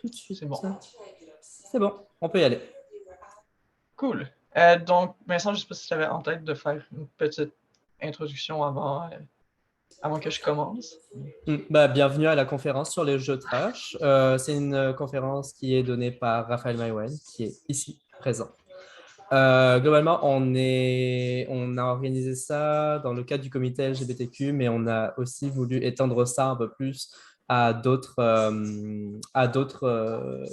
tout de suite. C'est bon. C'est bon, on peut y aller. Cool. Donc, Vincent, je ne sais pas si tu avais en tête de faire une petite introduction avant que je commence. Bienvenue à la conférence sur les jeux trash. C'est une conférence qui est donnée par Raphaël Maïwen, qui est ici présent. Globalement, on a organisé ça dans le cadre du comité LGBTQ, mais on a aussi voulu étendre ça un peu plus à d'autres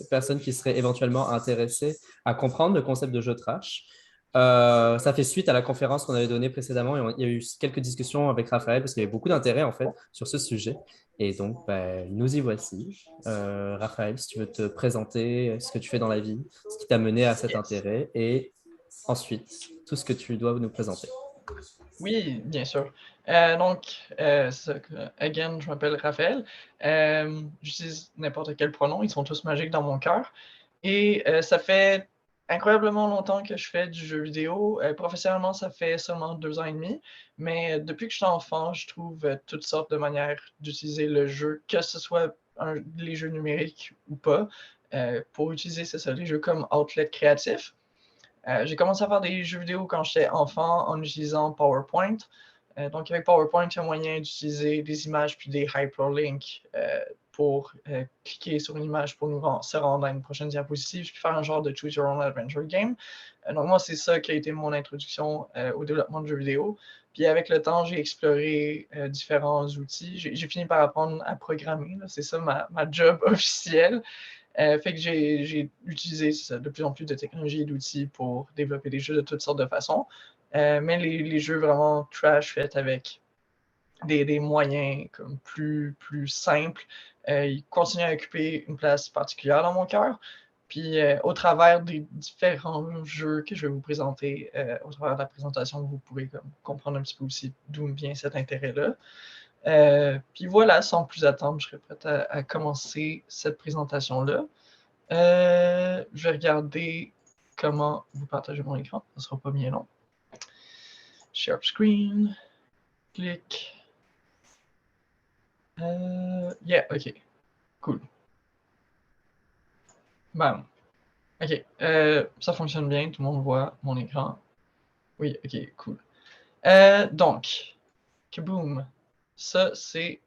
personnes qui seraient éventuellement intéressées à comprendre le concept de jeu trash. Ça fait suite à la conférence qu'on avait donnée précédemment et il y a eu quelques discussions avec Raphaël parce qu'il y avait beaucoup d'intérêt en fait sur ce sujet. Et donc, nous y voici. Raphaël, si tu veux te présenter, ce que tu fais dans la vie, ce qui t'a mené à cet Yes. intérêt et ensuite tout ce que tu dois nous présenter. Oui, bien sûr. Again, je m'appelle Raphaël. J'utilise n'importe quel pronom, ils sont tous magiques dans mon cœur. Et ça fait incroyablement longtemps que je fais du jeu vidéo. Professionnellement, ça fait seulement 2 ans et demi. Mais depuis que je suis enfant, je trouve toutes sortes de manières d'utiliser le jeu, que ce soit les jeux numériques ou pas, pour utiliser, c'est ça, les jeux comme outlet créatif. J'ai commencé à faire des jeux vidéo quand j'étais enfant en utilisant PowerPoint. Donc, avec PowerPoint, il y a moyen d'utiliser des images puis des hyperlinks pour cliquer sur une image pour se rendre à une prochaine diapositive puis faire un genre de Choose Your Own Adventure game. Donc, moi, c'est ça qui a été mon introduction au développement de jeux vidéo. Puis, avec le temps, j'ai exploré différents outils. J'ai fini par apprendre à programmer. C'est ça ma job officielle. Fait que j'ai utilisé de plus en plus de technologies et d'outils pour développer des jeux de toutes sortes de façons. Mais les jeux vraiment trash faits avec des moyens comme plus simples, ils continuent à occuper une place particulière dans mon cœur. Puis au travers des différents jeux que je vais vous présenter, au travers de la présentation, vous pouvez comprendre un petit peu aussi d'où me vient cet intérêt-là. Puis voilà, sans plus attendre, je serais prête à commencer cette présentation-là. Je vais regarder comment vous partagez mon écran. Ça sera pas bien long. Share screen. Clic. Yeah, ok. Cool. Bam. Ok. Ça fonctionne bien. Tout le monde voit mon écran. Oui, ok, cool. Donc, kaboom. Ça, c'est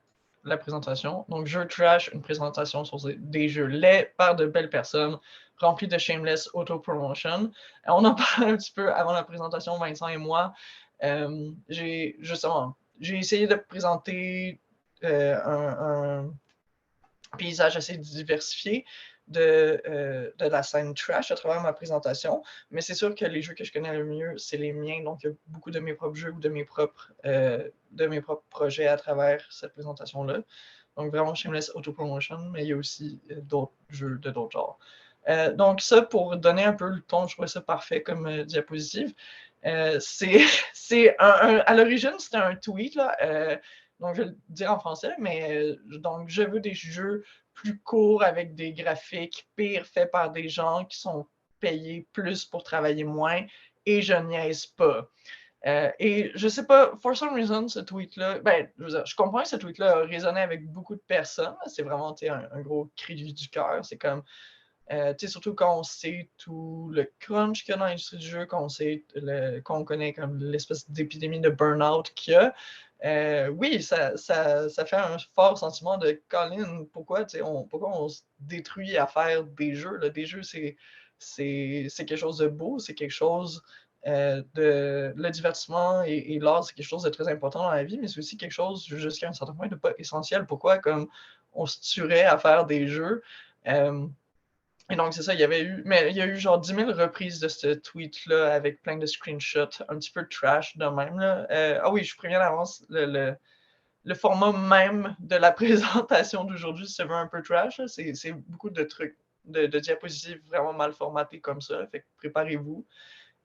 la présentation. Donc, Jeu Trash, une présentation sur des jeux laids par de belles personnes, remplis de shameless auto-promotion. On en parlait un petit peu avant la présentation, Vincent et moi. J'ai essayé de présenter un paysage assez diversifié de la scène trash à travers ma présentation. Mais c'est sûr que les jeux que je connais le mieux, c'est les miens. Donc, il y a beaucoup de mes propres jeux ou de mes propres projets à travers cette présentation-là. Donc, vraiment shameless auto-promotion, mais il y a aussi d'autres jeux de d'autres genres. Donc, ça, pour donner un peu le ton, je trouvais ça parfait comme diapositive. À l'origine, c'était un tweet, là. Donc, je vais le dire en français, mais donc, je veux des jeux plus courts avec des graphiques pires faits par des gens qui sont payés plus pour travailler moins et je niaise pas. Et je sais pas, for some reason, ce tweet-là, je comprends que ce tweet-là a résonné avec beaucoup de personnes. C'est vraiment un gros cri du cœur. C'est comme, surtout quand on sait tout le crunch qu'il y a dans l'industrie du jeu, quand on connaît comme l'espèce d'épidémie de burn-out qu'il y a. Oui, ça fait un fort sentiment de Colin, pourquoi on se détruit à faire des jeux. Là. Des jeux, c'est quelque chose de beau, c'est quelque chose le divertissement et l'art, c'est quelque chose de très important dans la vie, mais c'est aussi quelque chose jusqu'à un certain point de pas essentiel. Pourquoi comme on se tuerait à faire des jeux? Et donc, c'est ça, il y a eu genre 10 000 reprises de ce tweet-là avec plein de screenshots, un petit peu trash de même. Là. Ah oui, je préviens d'avance, le format même de la présentation d'aujourd'hui se veut un peu trash. C'est beaucoup de trucs, de diapositives vraiment mal formatées comme ça. Fait que préparez-vous.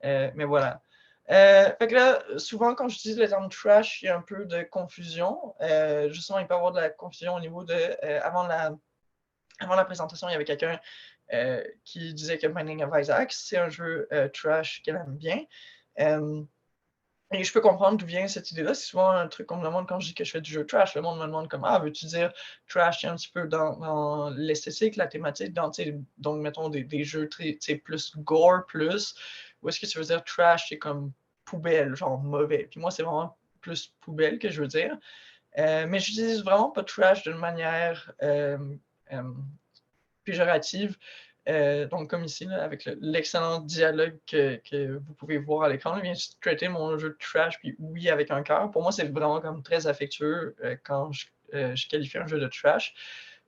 Mais voilà. Fait que là, souvent, quand j'utilise le terme trash, il y a un peu de confusion. Justement, il peut y avoir de la confusion au niveau de. Avant la présentation, il y avait quelqu'un qui disait que Binding of Isaac, c'est un jeu trash qu'elle aime bien. Et je peux comprendre d'où vient cette idée-là. C'est souvent un truc qu'on me demande quand je dis que je fais du jeu trash. Le monde me demande comme ah, veux-tu dire trash un petit peu dans l'esthétique, la thématique, donc mettons des jeux très plus gore plus, ou est-ce que tu veux dire trash, c'est comme poubelle, genre mauvais. Puis moi, c'est vraiment plus poubelle que je veux dire. Mais j'utilise vraiment pas trash d'une manière euh, péjorative. Donc, comme ici, là, avec l'excellent dialogue que vous pouvez voir à l'écran, il vient de traiter mon jeu de trash, puis oui, avec un cœur. Pour moi, c'est vraiment comme très affectueux quand je qualifie un jeu de trash.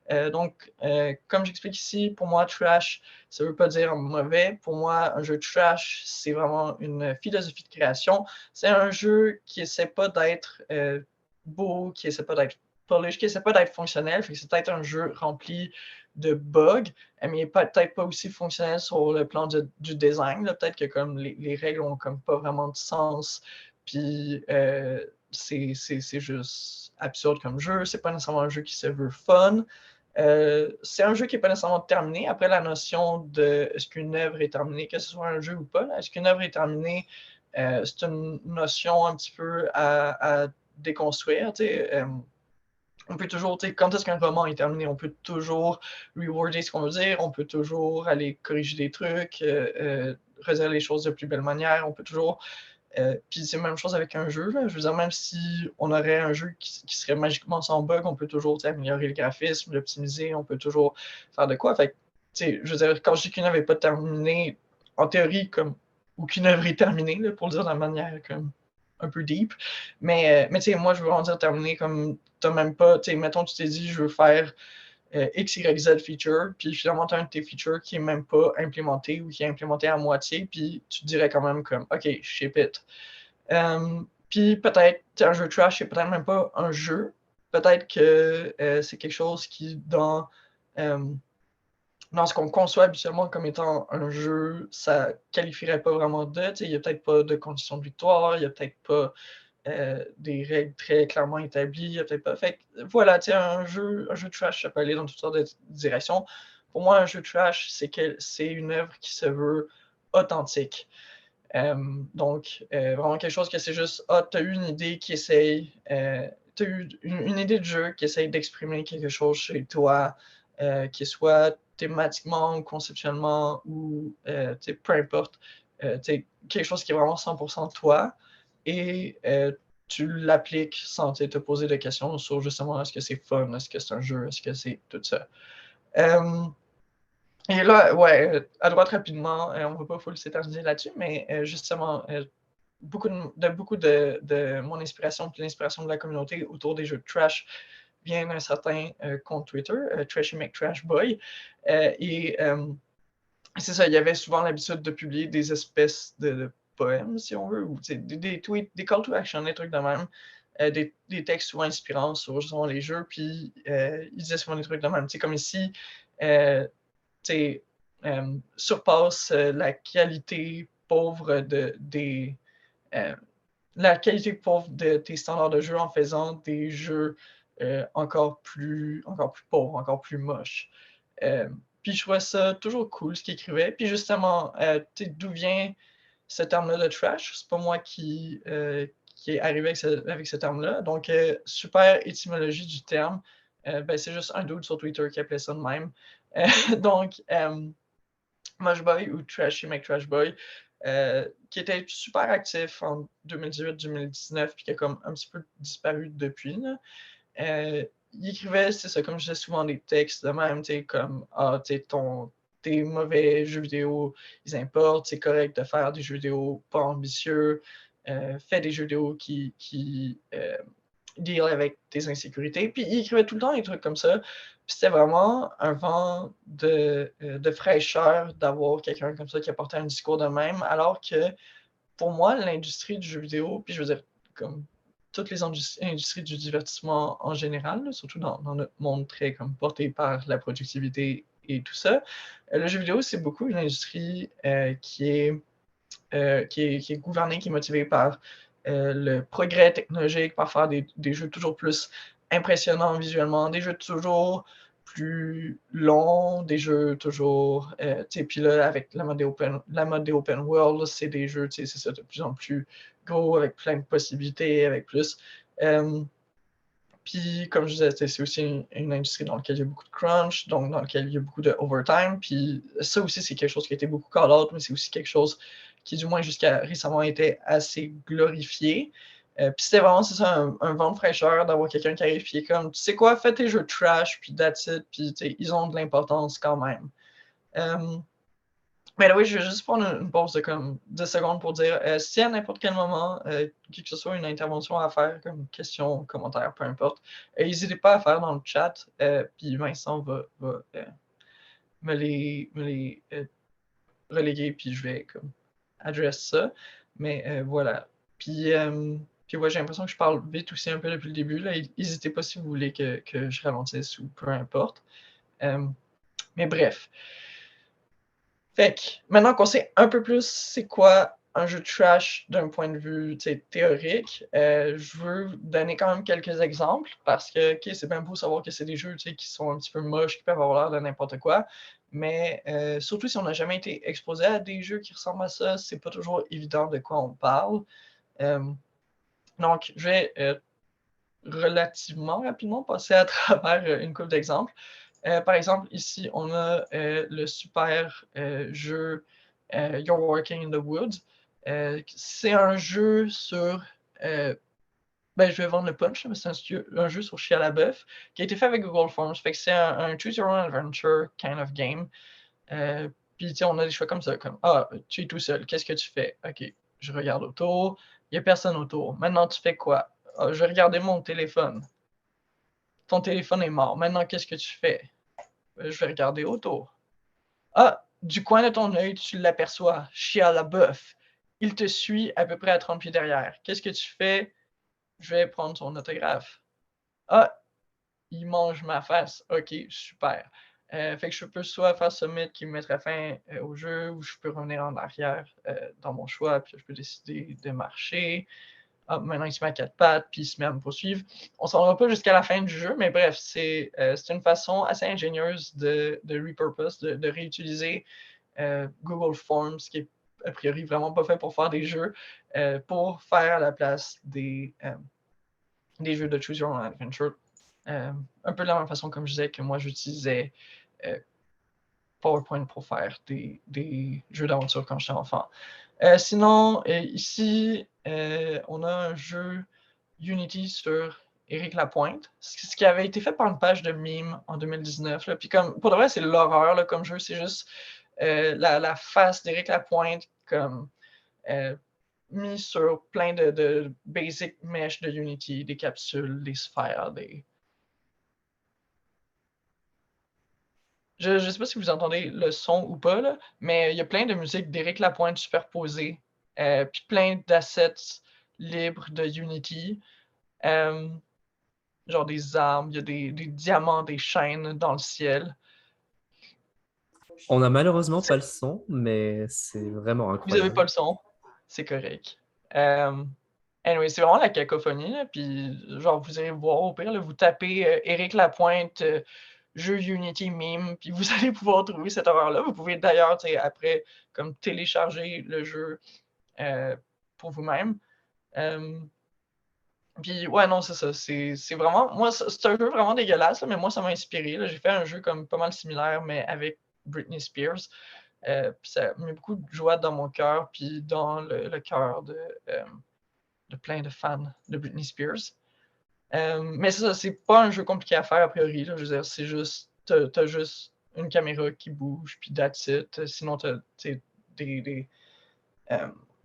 Comme j'explique ici, pour moi, trash, ça ne veut pas dire mauvais. Pour moi, un jeu de trash, c'est vraiment une philosophie de création. C'est un jeu qui essaie pas d'être beau, qui essaie pas d'être polish, qui essaie pas d'être fonctionnel. Fait que c'est peut-être un jeu rempli de bugs, mais il n'est peut-être pas aussi fonctionnel sur le plan du design. Peut-être que comme les règles ont comme pas vraiment de sens, puis c'est juste absurde comme jeu. C'est pas nécessairement un jeu qui se veut fun. C'est un jeu qui n'est pas nécessairement terminé. Après, la notion de est-ce qu'une œuvre est terminée, que ce soit un jeu ou pas, est-ce qu'une œuvre est terminée, c'est une notion un petit peu à déconstruire. On peut toujours, quand est-ce qu'un roman est terminé, on peut toujours reworder ce qu'on veut dire, on peut toujours aller corriger des trucs, redire les choses de plus belle manière, on peut toujours. Puis c'est la même chose avec un jeu. Là. Je veux dire, même si on aurait un jeu qui serait magiquement sans bug, on peut toujours améliorer le graphisme, l'optimiser, on peut toujours faire de quoi. Fait je veux dire, quand je dis qu'une œuvre n'est pas terminée, en théorie, comme aucune œuvre est terminée, là, pour le dire de manière comme un peu deep. Mais tu sais, moi, je veux vraiment dire terminé comme t'as même pas, tu sais, mettons, tu t'es dit, je veux faire X, Y, Z feature, puis finalement, tu as un de tes features qui est même pas implémenté ou qui est implémenté à moitié, puis tu te dirais quand même comme, OK, ship it. Puis peut-être, un jeu trash, c'est peut-être même pas un jeu. Peut-être que c'est quelque chose qui, dans ce qu'on conçoit habituellement comme étant un jeu, ça qualifierait pas vraiment de. Il n'y a peut-être pas de conditions de victoire, il n'y a peut-être pas des règles très clairement établies, il n'y a peut-être pas. Fait que, voilà, un jeu trash, ça peut aller dans toutes sortes de directions. Pour moi, un jeu trash, c'est une œuvre qui se veut authentique. Vraiment quelque chose que c'est juste, ah, tu as eu une idée qui essaye, tu as eu une idée de jeu qui essaye d'exprimer quelque chose chez toi, qui soit thématiquement ou conceptuellement ou peu importe, quelque chose qui est vraiment 100% toi et tu l'appliques sans te poser de questions sur justement est-ce que c'est fun, est-ce que c'est un jeu, est-ce que c'est tout ça. Et là, ouais, à droite rapidement, on ne va pas full s'éterniser là-dessus, mais justement, beaucoup de mon inspiration et l'inspiration de la communauté autour des jeux de trash vient d'un certain compte Twitter, Trashy McTrash Boy. Et c'est ça, il y avait souvent l'habitude de publier des espèces de poèmes, si on veut, ou des tweets, des call to action, des trucs de même. Des textes souvent inspirants sur justement les jeux, puis il disait souvent des trucs de même. Comme ici, euh, surpasse la qualité pauvre euh, la qualité pauvre de tes standards de jeu en faisant des jeux encore plus pauvres, encore plus moches. Euh, puis je trouvais ça toujours cool ce qu'il écrivait. Puis justement, d'où vient ce terme-là de trash? C'est pas moi qui est arrivé avec ce terme-là. Donc, super étymologie du terme. C'est juste un dude sur Twitter qui appelait ça de même. Donc, Moshboy ou Trashy McTrashBoy, qui était super actif en 2018-2019, puis qui a comme un petit peu disparu depuis. Là. Il écrivait, c'est ça, comme je disais souvent, des textes de même, tu sais, comme ah, tes mauvais jeux vidéo, ils importent, c'est correct de faire des jeux vidéo pas ambitieux, fais des jeux vidéo qui deal avec tes insécurités. Puis il écrivait tout le temps des trucs comme ça. Puis c'était vraiment un vent de fraîcheur d'avoir quelqu'un comme ça qui apportait un discours de même, alors que pour moi, l'industrie du jeu vidéo, puis je veux dire, comme toutes les industries du divertissement en général, là, surtout dans notre monde très comme porté par la productivité et tout ça, le jeu vidéo, c'est beaucoup une industrie qui est gouvernée, qui est motivée par le progrès technologique, par faire des jeux toujours plus impressionnants visuellement, des jeux toujours plus longs, des jeux toujours. Puis là, avec la mode des open world, c'est des jeux, c'est ça, de plus en plus gros, avec plein de possibilités, avec plus. Puis, comme je disais, c'est aussi une industrie dans laquelle il y a beaucoup de crunch, donc dans laquelle il y a beaucoup de overtime. Puis, ça aussi, c'est quelque chose qui a été beaucoup call out, mais c'est aussi quelque chose qui, du moins jusqu'à récemment, était assez glorifié. Puis, c'était vraiment, c'est ça, un vent de fraîcheur d'avoir quelqu'un qui arrive, puis est comme, tu sais quoi, fais tes jeux trash, puis that's it, puis ils ont de l'importance quand même. Mais oui, je vais juste prendre une pause de comme 10 secondes pour dire si à n'importe quel moment, que ce soit une intervention à faire, comme question, commentaire, peu importe, n'hésitez pas à faire dans le chat, puis Vincent va me les reléguer, puis je vais comme adresser ça. Mais voilà. Puis ouais, j'ai l'impression que je parle vite aussi un peu depuis le début. Là. N'hésitez pas si vous voulez que je ralentisse ou peu importe. Mais bref. Fait que maintenant qu'on sait un peu plus c'est quoi un jeu trash d'un point de vue théorique, je veux donner quand même quelques exemples parce que c'est bien beau savoir que c'est des jeux qui sont un petit peu moches, qui peuvent avoir l'air de n'importe quoi, mais surtout si on n'a jamais été exposé à des jeux qui ressemblent à ça, c'est pas toujours évident de quoi on parle. Donc, je vais relativement rapidement passer à travers une couple d'exemples. Par exemple, ici, on a le super jeu You're Working in the Woods. C'est un jeu sur. Je vais vendre le punch, mais c'est un jeu sur Chia LaBeouf qui a été fait avec Google Forms. Fait que c'est un Choose Your Own Adventure kind of game. Puis, on a des choix comme ça, comme tu es tout seul, qu'est-ce que tu fais? OK, je regarde autour, il n'y a personne autour. Maintenant, tu fais quoi? Je vais regarder mon téléphone. Ton téléphone est mort. Maintenant, qu'est-ce que tu fais? Je vais regarder autour. Du coin de ton œil, tu l'aperçois, Shia LaBeouf. Il te suit à peu près à 30 pieds derrière. Qu'est-ce que tu fais? Je vais prendre son autographe. Il mange ma face. OK, super. Fait que je peux soit faire Summit qui me mettrait fin au jeu, ou je peux revenir en arrière dans mon choix, puis je peux décider de marcher. Maintenant il se met à quatre pattes, puis il se met à me poursuivre. On s'en va pas jusqu'à la fin du jeu, mais bref, c'est une façon assez ingénieuse de repurpose, de réutiliser Google Forms, qui est a priori vraiment pas fait pour faire des jeux, pour faire à la place des jeux de Choose Your Own Adventure. Un peu de la même façon, comme je disais, que moi j'utilisais PowerPoint pour faire des jeux d'aventure quand j'étais enfant. Sinon, ici, on a un jeu Unity sur Éric Lapointe, ce qui avait été fait par une page de meme en 2019. Là. Puis comme, pour de vrai, c'est l'horreur là, comme jeu, c'est juste la face d'Éric Lapointe comme mis sur plein de basic mesh de Unity, des capsules, des sphères, des... Je ne sais pas si vous entendez le son ou pas, là, mais il y a plein de musiques d'Éric Lapointe superposées, puis plein d'assets libres de Unity. Genre des armes, il y a des diamants, des chaînes dans le ciel. On n'a malheureusement pas le son, mais c'est vraiment Vous n'avez pas incroyable. le son, c'est correct. Anyway, c'est vraiment la cacophonie, là, puis genre vous allez voir au pire, là, vous tapez Éric Lapointe, jeu Unity meme, puis vous allez pouvoir trouver cette horreur-là. Vous pouvez d'ailleurs, après, comme télécharger le jeu pour vous-même. Puis ouais, non, c'est ça. C'est vraiment. Moi, c'est un jeu vraiment dégueulasse, là, mais moi, ça m'a inspiré. J'ai fait un jeu comme pas mal similaire, mais avec Britney Spears. Puis ça met beaucoup de joie dans mon cœur, puis dans le cœur de plein de fans de Britney Spears. Mais c'est ça, c'est pas un jeu compliqué à faire a priori. Là, je veux dire, c'est juste. T'as juste une caméra qui bouge, puis that's it. Sinon, t'as des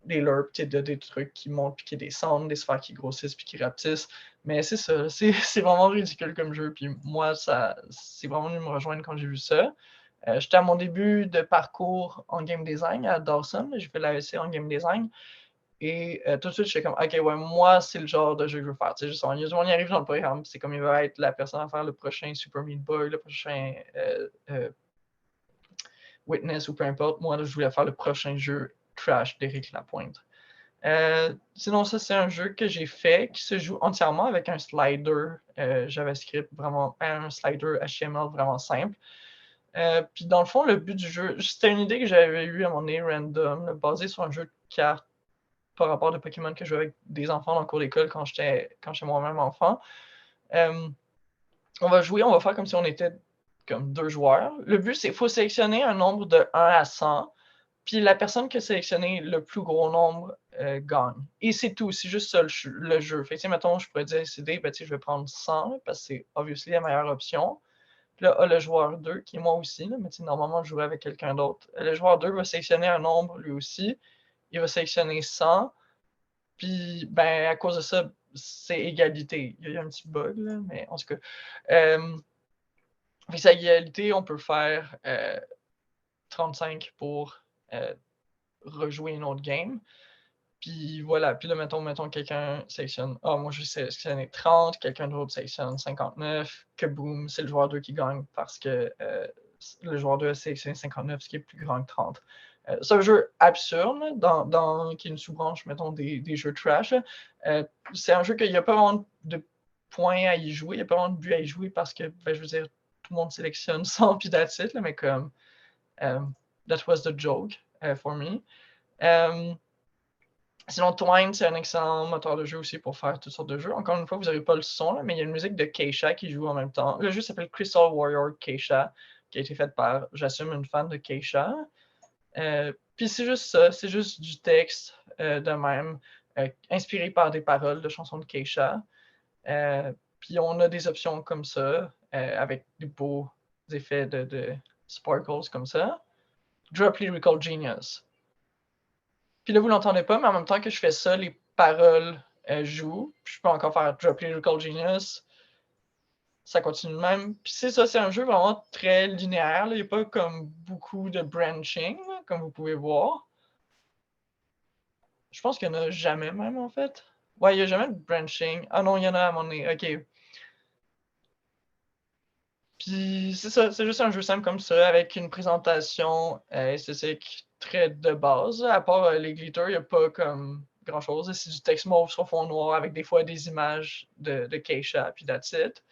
des LURP, des trucs qui montent puis qui descendent, des sphères qui grossissent puis qui rapetissent. Mais c'est ça, c'est vraiment ridicule comme jeu. Puis moi, c'est vraiment venu me rejoindre quand j'ai vu ça. J'étais à mon début de parcours en game design à Dawson. J'ai fait l'AEC en game design. Et tout de suite, j'étais comme, OK, ouais, moi, c'est le genre de jeu que je veux faire. Juste, on y arrive dans le programme. C'est comme il va être la personne à faire le prochain Super Meat Boy, le prochain Witness ou peu importe. Moi, là, je voulais faire le prochain jeu trash d'Éric Lapointe. Sinon, ça, c'est un jeu que j'ai fait qui se joue entièrement avec un slider JavaScript, vraiment un slider HTML vraiment simple. Puis dans le fond, le but du jeu, c'était une idée que j'avais eue à mon nez random, basée sur un jeu de cartes par rapport de Pokémon que je jouais avec des enfants dans le cours d'école quand j'étais moi-même enfant. On va jouer, on va faire comme si on était comme 2 joueurs. Le but, c'est qu'il faut sélectionner un nombre de 1 à 100, puis la personne qui a sélectionné le plus gros nombre gagne. Et c'est tout, c'est juste ça le jeu. Fait que, mettons, je pourrais décider, ben, je vais prendre 100 parce que c'est obviously la meilleure option. Puis là, le joueur 2, qui est moi aussi, là, mais normalement, je jouerais avec quelqu'un d'autre. Le joueur 2 va sélectionner un nombre lui aussi. Il va sélectionner 100. Puis, ben, à cause de ça, c'est égalité. Il y a un petit bug, là, mais en tout cas. Avec sa égalité, on peut faire 35 pour rejouer une autre game. Puis voilà, puis là, mettons quelqu'un sélectionne, moi je vais sélectionner 30, quelqu'un d'autre sélectionne 59, que boum, c'est le joueur 2 qui gagne parce que le joueur 2 a sélectionné 59, ce qui est plus grand que 30. C'est un jeu absurde, qui est une sous-branche, mettons, des jeux trash. C'est un jeu qu'il n'y a pas vraiment de points à y jouer, il n'y a pas vraiment de but à y jouer parce que, ben, je veux dire, tout le monde sélectionne 100 puis that's it, mais comme, that was the joke for me. Sinon, Twine, c'est un excellent moteur de jeu aussi pour faire toutes sortes de jeux. Encore une fois, vous n'avez pas le son, là, mais il y a une musique de Keisha qui joue en même temps. Le jeu s'appelle Crystal Warrior Keisha, qui a été fait par, j'assume, une fan de Keisha. Puis c'est juste ça, c'est juste du texte de même, inspiré par des paroles de chansons de Keisha. Puis on a des options comme ça, avec des beaux effets de sparkles comme ça. Drop Lyrical Genius. Puis là, vous l'entendez pas, mais en même temps que je fais ça, les paroles jouent. Puis je peux encore faire Drop Lyrical Genius. Ça continue de même. Puis c'est ça, c'est un jeu vraiment très linéaire. Là. Il n'y a pas comme beaucoup de branching, là, comme vous pouvez voir. Je pense qu'il n'y en a jamais même, en fait. Ouais, il n'y a jamais de branching. Ah non, il y en a à mon nez. OK. Puis c'est ça, c'est juste un jeu simple comme ça, avec une présentation esthétique très de base. À part les glitters, il n'y a pas comme grand-chose. C'est du texte mauve sur fond noir avec des fois des images de Keisha, puis that's it.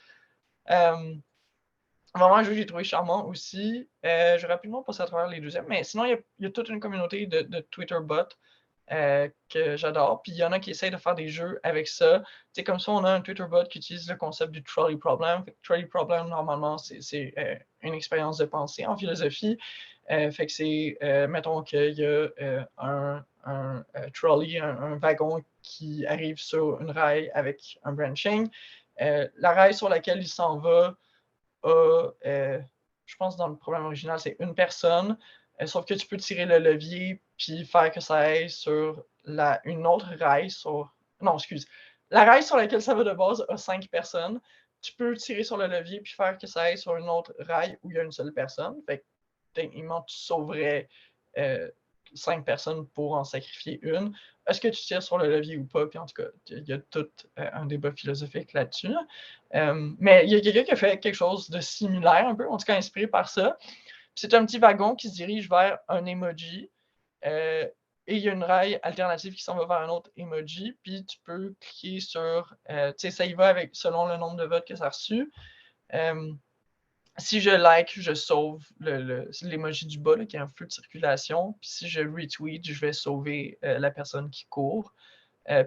Vraiment un jeu que j'ai trouvé charmant aussi. Je vais rapidement passer à travers les deuxièmes, mais sinon, il y a toute une communauté de Twitter bots que j'adore. Puis il y en a qui essayent de faire des jeux avec ça. C'est comme ça, on a un Twitter bot qui utilise le concept du trolley problem. Trolley problem, normalement, c'est une expérience de pensée en philosophie. Fait que c'est, mettons qu'il y a un trolley, un wagon qui arrive sur une rail avec un branching. La rail sur laquelle il s'en va a, je pense dans le problème original, c'est une personne, sauf que tu peux tirer le levier puis faire que ça aille sur une autre rail sur. Non, excuse. La rail sur laquelle ça va de base a 5 personnes. Tu peux tirer sur le levier puis faire que ça aille sur une autre rail où il y a une seule personne. Fait que techniquement, tu sauverais 5 personnes pour en sacrifier une. Est-ce que tu tires sur le levier ou pas? Puis en tout cas, il y a tout un débat philosophique là-dessus. Mais il y a quelqu'un qui a fait quelque chose de similaire un peu, en tout cas inspiré par ça. C'est un petit wagon qui se dirige vers un emoji. Et il y a une rail alternative qui s'en va vers un autre emoji. Puis tu peux cliquer sur. Tu sais, ça y va avec, selon le nombre de votes que ça a reçu. Si je like, je sauve l'emoji du bas, là, qui est un feu de circulation. Puis si je retweet, je vais sauver la personne qui court.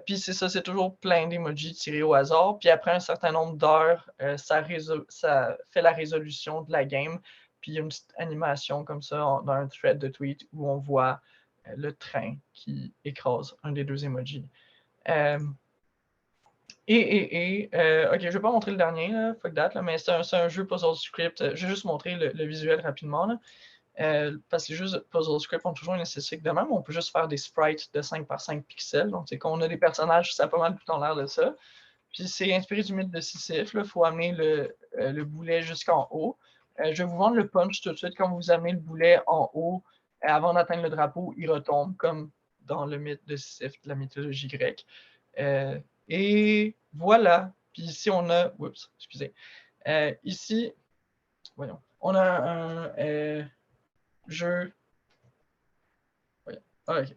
Puis c'est ça, c'est toujours plein d'emojis tirés au hasard. Puis après un certain nombre d'heures, ça fait la résolution de la game. Puis il y a une petite animation comme ça dans un thread de tweet où on voit le train qui écrase un des deux emojis. Ok, je vais pas montrer le dernier, là, fuck that, là, mais c'est un jeu puzzle script. Je vais juste montrer le visuel rapidement. Là. Parce que juste puzzle script ont toujours une esthétique de même. On peut juste faire des sprites de 5 par 5 pixels. Donc, quand on a des personnages, ça a pas mal tout en l'air de ça. Puis c'est inspiré du mythe de Sisyphe. Il faut amener le boulet jusqu'en haut. Je vais vous vendre le punch tout de suite. Quand vous amenez le boulet en haut, avant d'atteindre le drapeau, il retombe, comme dans le mythe de Sisyphe de la mythologie grecque. Et voilà. Puis ici, on a. Oups, excusez. Ici, voyons. On a un jeu. Voyons. Ah, ok.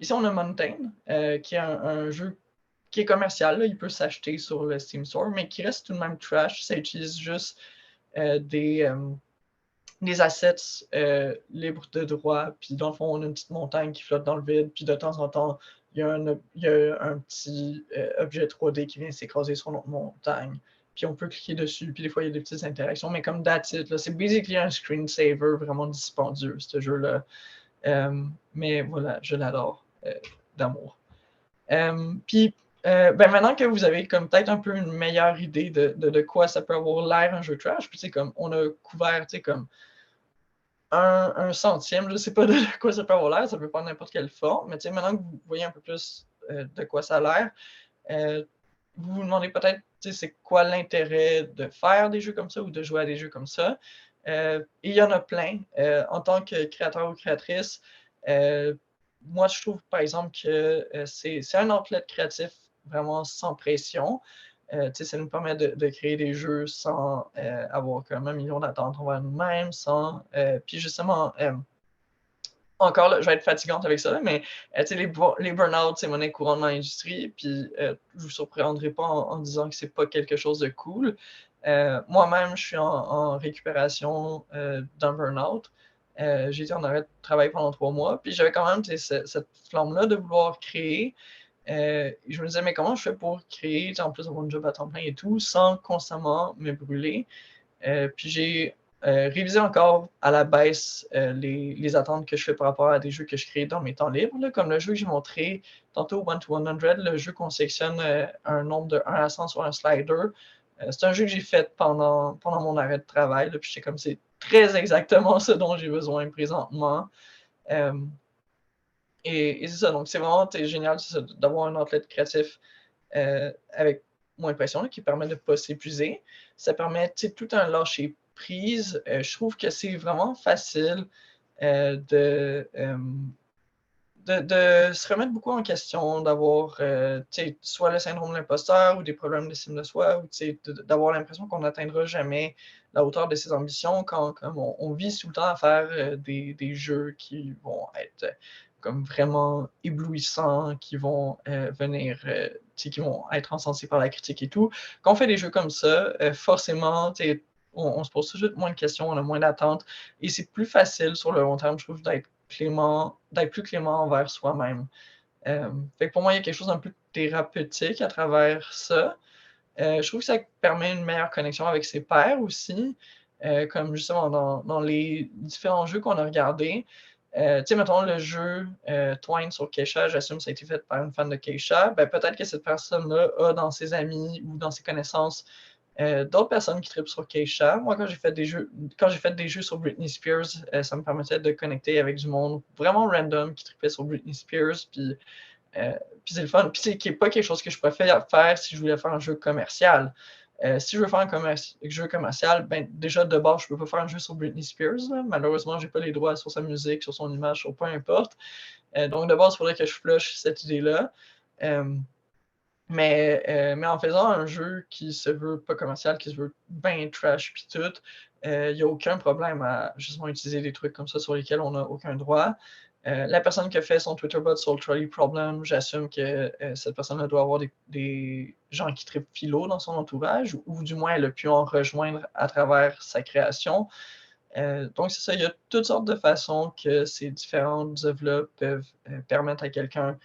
Ici, on a Mountain, qui est un jeu qui est commercial. Là. Il peut s'acheter sur le Steam Store, mais qui reste tout de même trash. Ça utilise juste des assets libres de droit. Puis dans le fond, on a une petite montagne qui flotte dans le vide. Puis de temps en temps, il il y a un petit objet 3D qui vient s'écraser sur notre montagne. Puis on peut cliquer dessus, puis des fois il y a des petites interactions, mais comme that's it, c'est basically un screensaver vraiment dispendieux, ce jeu-là. Mais voilà, je l'adore d'amour. Puis ben maintenant que vous avez comme peut-être un peu une meilleure idée de quoi ça peut avoir l'air un jeu trash, puis comme on a couvert comme un centième, je sais pas de quoi ça peut avoir l'air, ça peut prendre n'importe quelle forme, mais maintenant que vous voyez un peu plus de quoi ça a l'air, vous vous demandez peut-être c'est quoi l'intérêt de faire des jeux comme ça ou de jouer à des jeux comme ça. Et il y en a plein. En tant que créateur ou créatrice, moi je trouve par exemple que c'est un outlet créatif vraiment sans pression. Ça nous permet de créer des jeux sans avoir comme 1 million d'attentes envers nous-mêmes, sans. Puis justement, encore là, je vais être fatigante avec ça, mais les burn-out, c'est monnaie courante dans l'industrie, puis je vous surprendrai pas en disant que c'est pas quelque chose de cool. Moi-même, je suis en récupération d'un burn-out. J'ai été en arrêt de travail pendant 3 mois, puis j'avais quand même cette flamme-là de vouloir créer. Je me disais, mais comment je fais pour créer, en plus d'avoir un job à temps plein et tout, sans constamment me brûler? Puis j'ai révisé encore à la baisse les attentes que je fais par rapport à des jeux que je crée dans mes temps libres, là, comme le jeu que j'ai montré tantôt, 1 to 100, le jeu qu'on sélectionne un nombre de 1 à 100 sur un slider. C'est un jeu que j'ai fait pendant mon arrêt de travail, là, puis j'étais comme, c'est très exactement ce dont j'ai besoin présentement. Et c'est ça, donc c'est vraiment génial d'avoir un outlet créatif avec moins de pression là, qui permet de ne pas s'épuiser. Ça permet tout un lâcher prise. Je trouve que c'est vraiment facile de se remettre beaucoup en question, d'avoir soit le syndrome de l'imposteur ou des problèmes d'estime de soi, ou d'avoir l'impression qu'on n'atteindra jamais la hauteur de ses ambitions quand comme on vise tout le temps à faire des jeux qui vont être comme vraiment éblouissants, qui vont venir, qui vont être encensés par la critique et tout. Quand on fait des jeux comme ça, forcément, on se pose tout de suite moins de questions, on a moins d'attentes, et c'est plus facile sur le long terme, je trouve, d'être plus clément envers soi-même. Fait que pour moi, il y a quelque chose d'un peu thérapeutique à travers ça. Je trouve que ça permet une meilleure connexion avec ses pairs aussi, comme justement dans les différents jeux qu'on a regardés. Mettons le jeu Twine sur Keisha, j'assume que ça a été fait par une fan de Keisha. Ben, peut-être que cette personne-là a dans ses amis ou dans ses connaissances d'autres personnes qui trippent sur Keisha. Moi, quand j'ai fait des jeux sur Britney Spears, ça me permettait de connecter avec du monde vraiment random qui trippait sur Britney Spears. Puis c'est le fun. Puis c'est pas quelque chose que je pourrais faire si je voulais faire un jeu commercial. Si je veux faire un jeu commercial, ben déjà de base, je peux pas faire un jeu sur Britney Spears. Là. Malheureusement, j'ai pas les droits sur sa musique, sur son image, sur peu importe. Donc de base, il faudrait que je flush cette idée-là. Mais en faisant un jeu qui se veut pas commercial, qui se veut bien trash puis tout, il n'y a aucun problème à justement utiliser des trucs comme ça sur lesquels on n'a aucun droit. La personne qui a fait son Twitter bot sur le Trolley Problem, j'assume que cette personne-là doit avoir des gens qui trippent philo dans son entourage, ou du moins elle a pu en rejoindre à travers sa création. Donc c'est ça, il y a toutes sortes de façons que ces différentes œuvres-là peuvent permettre à quelqu'un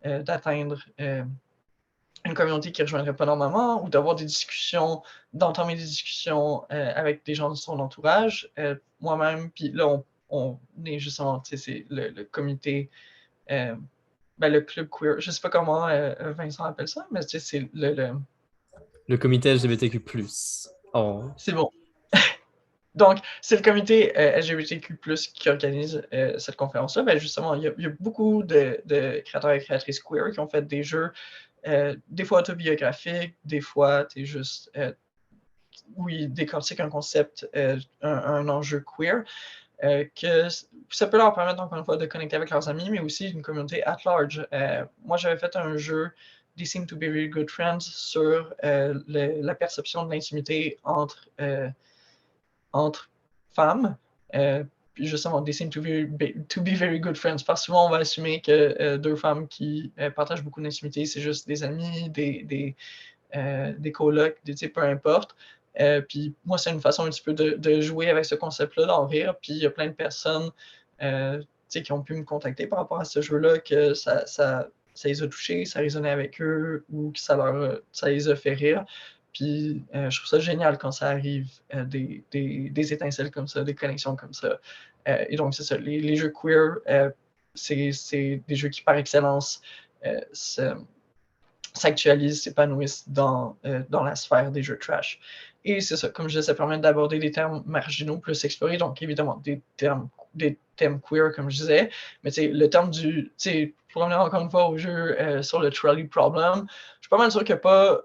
d'atteindre une communauté qui ne rejoindrait pas normalement, ou d'avoir des discussions, d'entamer des discussions avec des gens de son entourage. Moi-même, puis là, on est justement, c'est le comité, le club queer, je ne sais pas comment Vincent appelle ça, mais c'est Le comité LGBTQ+. Oh. C'est bon. Donc, c'est le comité LGBTQ+, qui organise cette conférence-là. Ben, justement, il y a beaucoup de créateurs et créatrices queer qui ont fait des jeux des fois autobiographiques, des fois, tu es juste où ils décortiquent un concept, un enjeu queer, que ça peut leur permettre, encore une fois, de connecter avec leurs amis, mais aussi une communauté at large. Moi, j'avais fait un jeu, They Seem to Be Really Good Friends, sur la perception de l'intimité entre femmes. Puis justement, they seem to be very good friends. Parce que souvent, on va assumer que deux femmes qui partagent beaucoup d'intimité, c'est juste des amis, des colocs, peu importe. Puis moi, c'est une façon un petit peu de jouer avec ce concept-là, d'en rire. Puis il y a plein de personnes qui ont pu me contacter par rapport à ce jeu-là, que ça ça les a touchés, ça résonnait avec eux ou que ça les a fait rire. Puis je trouve ça génial quand ça arrive, des étincelles comme ça, des connexions comme ça. Et donc, c'est ça, les jeux queer, c'est des jeux qui, par excellence, s'actualisent, s'épanouissent dans la sphère des jeux trash. Et c'est ça, comme je disais, ça permet d'aborder des termes marginaux plus explorés, donc évidemment des thèmes queer, comme je disais, mais le terme pour revenir encore une fois au jeu sur le trolley problem, je suis pas mal sûr qu'il n'y a pas